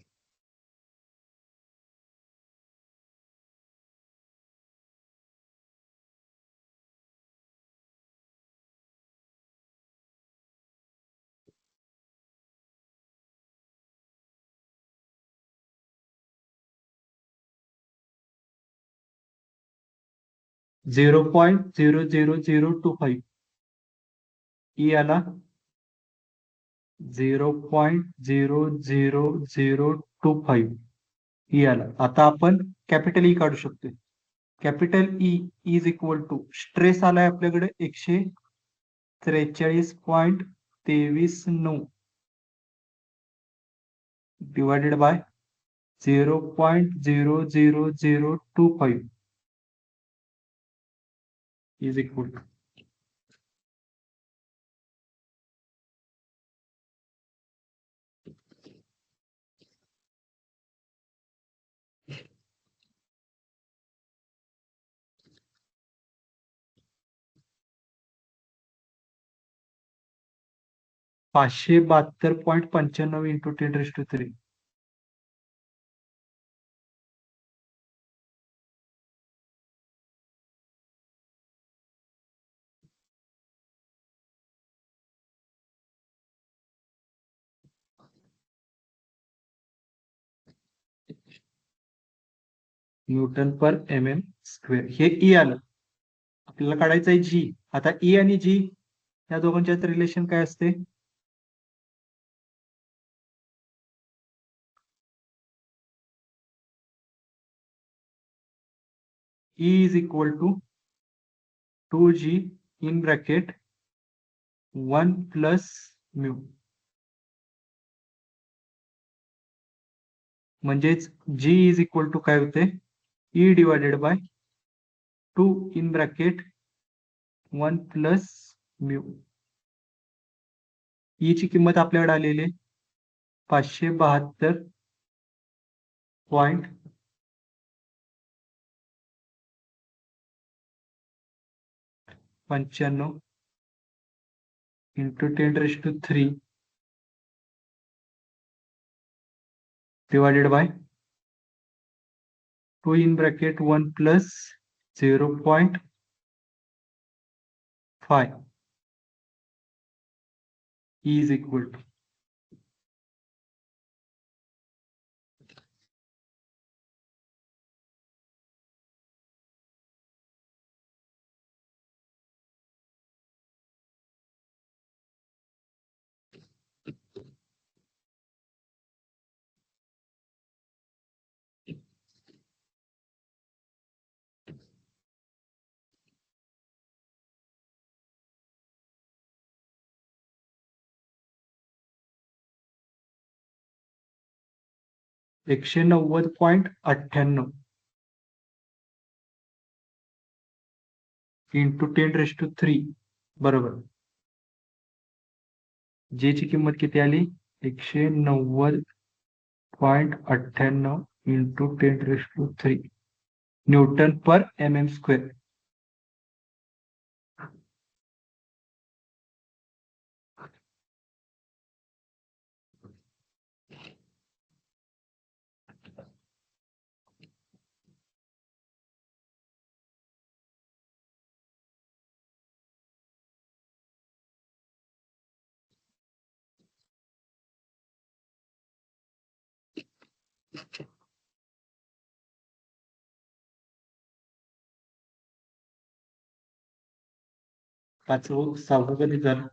.00025 ई आला 0.00025 ई आला. आता आपण कॅपिटल ई काढू शकतो. Capital E is equal to stress आलाय आपल्याकडे 143.23 divided by 0.00025 is equal to .572.95 into 10⁻³ newton per mm². हे ई आलं. आपल्याला काढायचं आहे जी. आता ई आणि जी या दोघांच्यात रिलेशन काय असते? E is equal to 2g in bracket 1 plus mu. म्हणजेच G is equal to काय होते? E divided by 2 in bracket 1 plus mu. E ची किंमत आपल्याकडे आलेली आहे 572.95 into 10⁻³ divided by 2 in bracket 1 plus 0.5 E is equal to .190 into 10⁻³ बरोबर. जे ची किंमत किती आली? 190.98 इंटू 10⁻³ न्यूटन पर mm². पाचवं 6वं कधी झालं?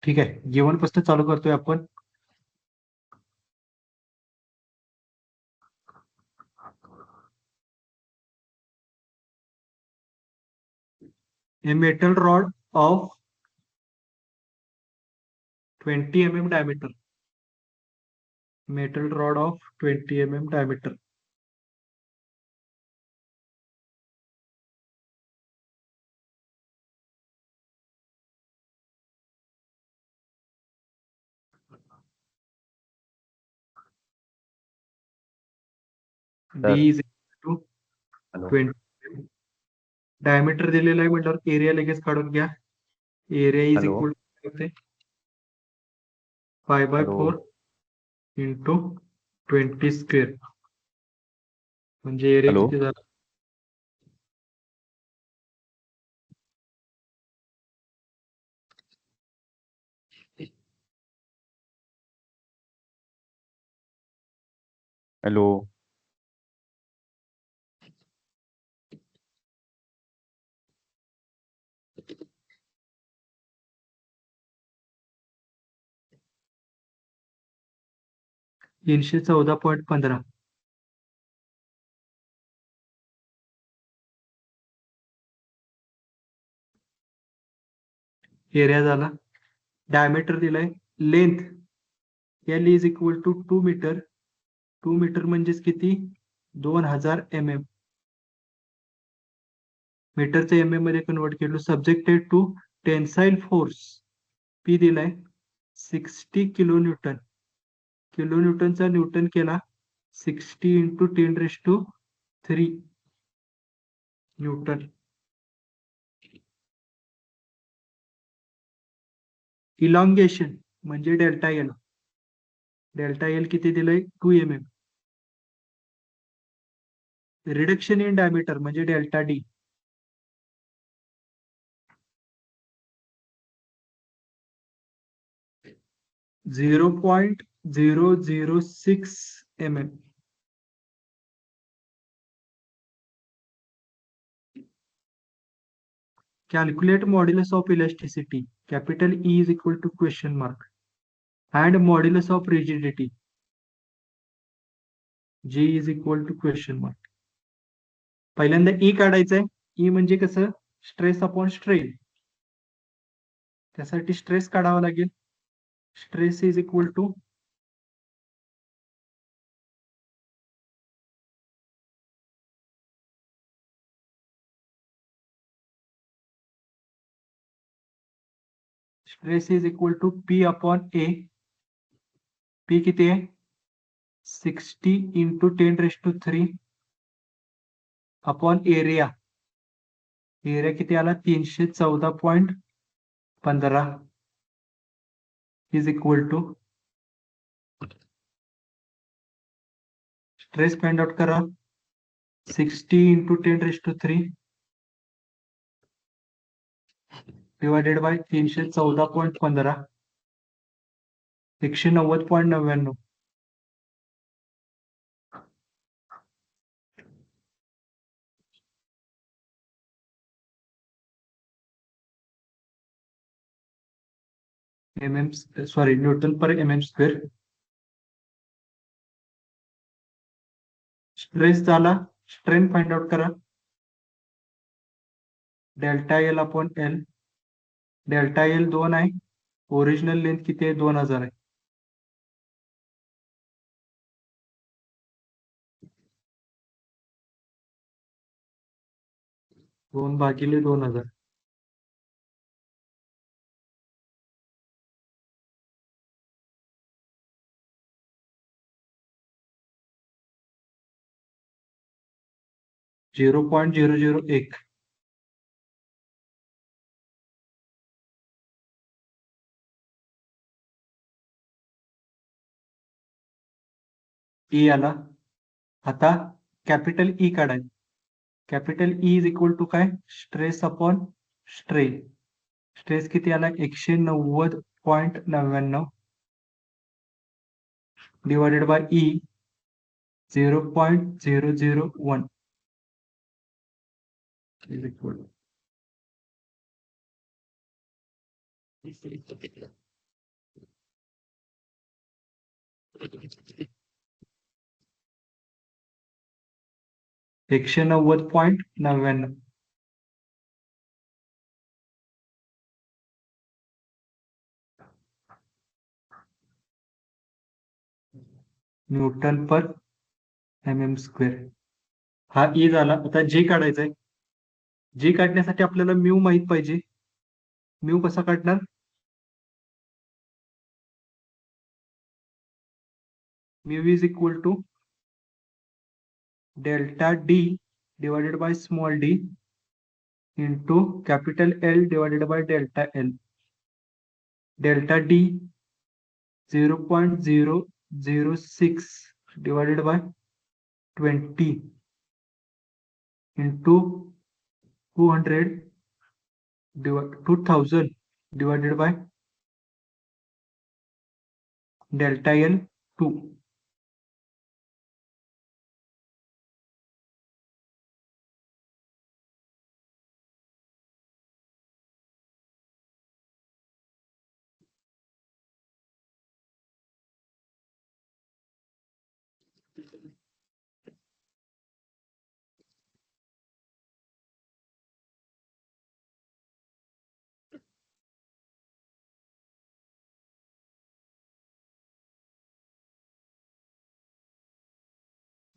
ठीक आहे, गिवन पासून चालू करतोय आपण. A metal rod of 20 mm diameter. Metal rod of 20 mm diameter. Sir. D is equal to Hello. 20 mm. Diameter दिलेला आहे म्हटल्यावर एरिया लगेच काढून घ्या. Area is Hello. इक्वल होते 5/4 इंटू 20 स्क्वेअर. म्हणजे एरिया Hello. किती झाला? Hello. तीनशे 14.15. एरिया झाला. डायमीटर दिलाय. Length L is equal to 2 metre. 2 metre म्हणजेच किती? 2000 mm. मीटरचे MM मध्ये कन्वर्ट केलो. Subjected to tensile force P दिलाय 60 किलो न्यूटन. किलो न्यूटनचा न्यूटन केला 60 इंटू 10⁻³ न्यूटन. इलॉंगेशन म्हणजे डेल्टा एल. डेल्टा एल किती दिलंय? 2 mm. रिडक्शन इन डायमीटर म्हणजे delta D. 0.006 mm. calculate modulus of elasticity, capital E is equal to question mark, and modulus of rigidity, G is equal to question mark. पहिल्यांदा E काढायचंय. E म्हणजे कसं, stress upon strain. त्यासाठी stress काढावा लागेल. Stress is equal to P upon A. P किती आहे, 60 into 10⁻³ upon area. Area किती आला, 314.15 is equal to stress find out करा, 60 into 10⁻³ divided by 314.15, 190.99. Newton per mm square. Stress झाला, स्ट्रेन फाइंड आउट करा, delta L upon L. Delta L 2 आहे, original length किती आहे, 2000 आहे. दोन भागिले 2000. .001. ई आला. आता कॅपिटल ई काढायचं. Capital E is equal to काय, स्ट्रेस अपॉन स्ट्रेन. स्ट्रेस किती आला, 190.99 divided by E 0.001 is equal to 190.99. Newton per mm square. हा ई झाला. आता जी काढायचा आहे. जी काढण्यासाठी आपल्याला म्यू माहित पाहिजे. म्यू कसा काढणार, mu is equal to delta D divided by small D into capital L divided by delta L. Delta D 0.006 divided by 20 into 2000 divided by delta L 2.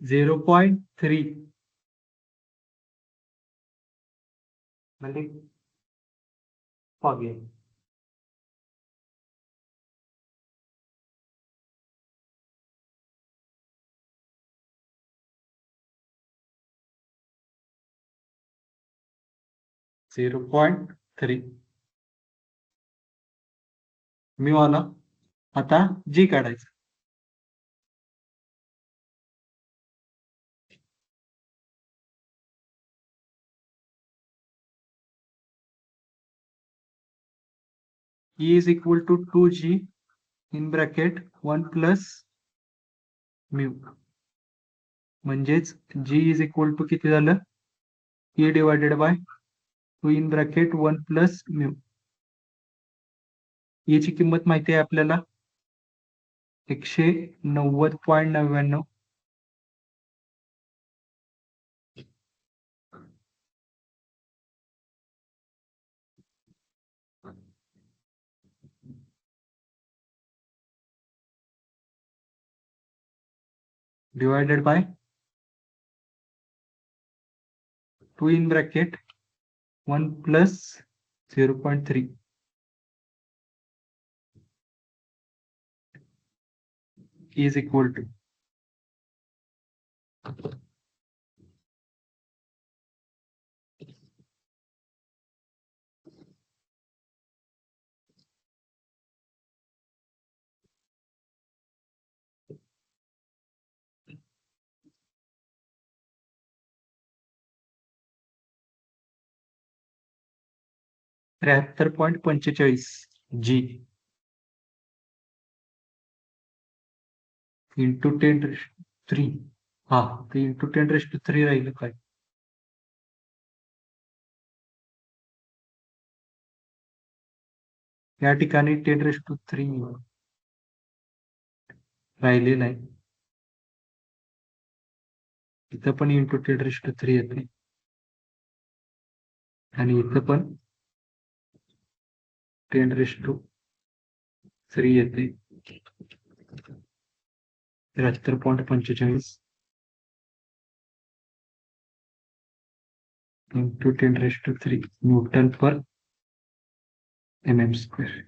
.3 म्हणजे पागे 0.3 म्यू आला. आता जी काढायचं. E is equal to 2G in bracket 1 plus mu. म्हणजेच G is equal to किती झालं, E divided by 2 in bracket 1 plus mu. याची किंमत माहिती आहे आपल्याला 190.99 divided by 2 in bracket 1 plus 0.3 is equal to 73.45 G into 10⁻³ हा ते into 10⁻³ राहिलं काय या ठिकाणी 10⁻³ राहिले नाही. इथं पण into 10⁻³ येते आणि इथं पण 10⁻³ येते. 73.45 into 10⁻³ न्यूटन पर mm².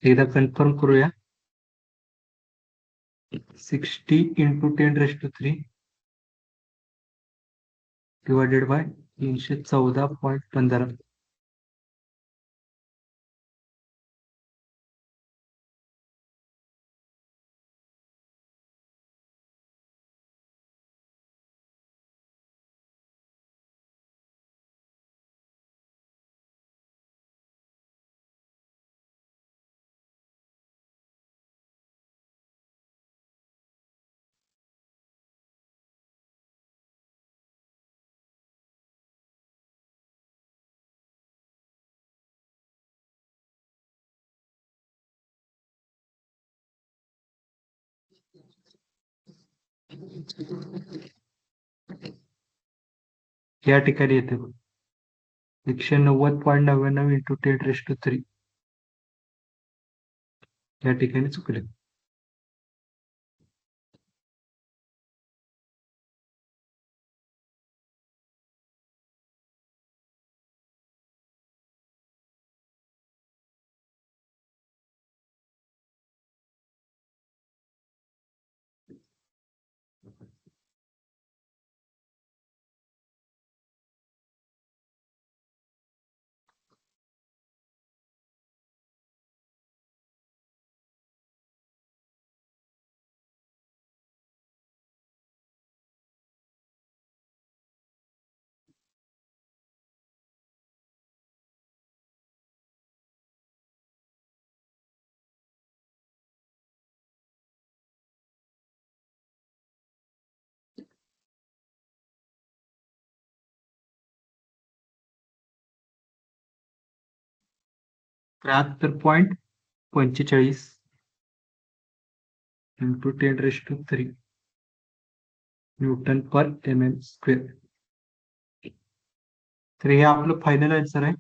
एकदा कन्फर्म करूया. 60 into 10⁻³ divided by 314.15 या ठिकाणी येते 190.99 into 10⁻³ या ठिकाणी चुकले. .45 into 10⁻³ न्यूटन पर mm². तर हे आपलं फायनल आन्सर आहे.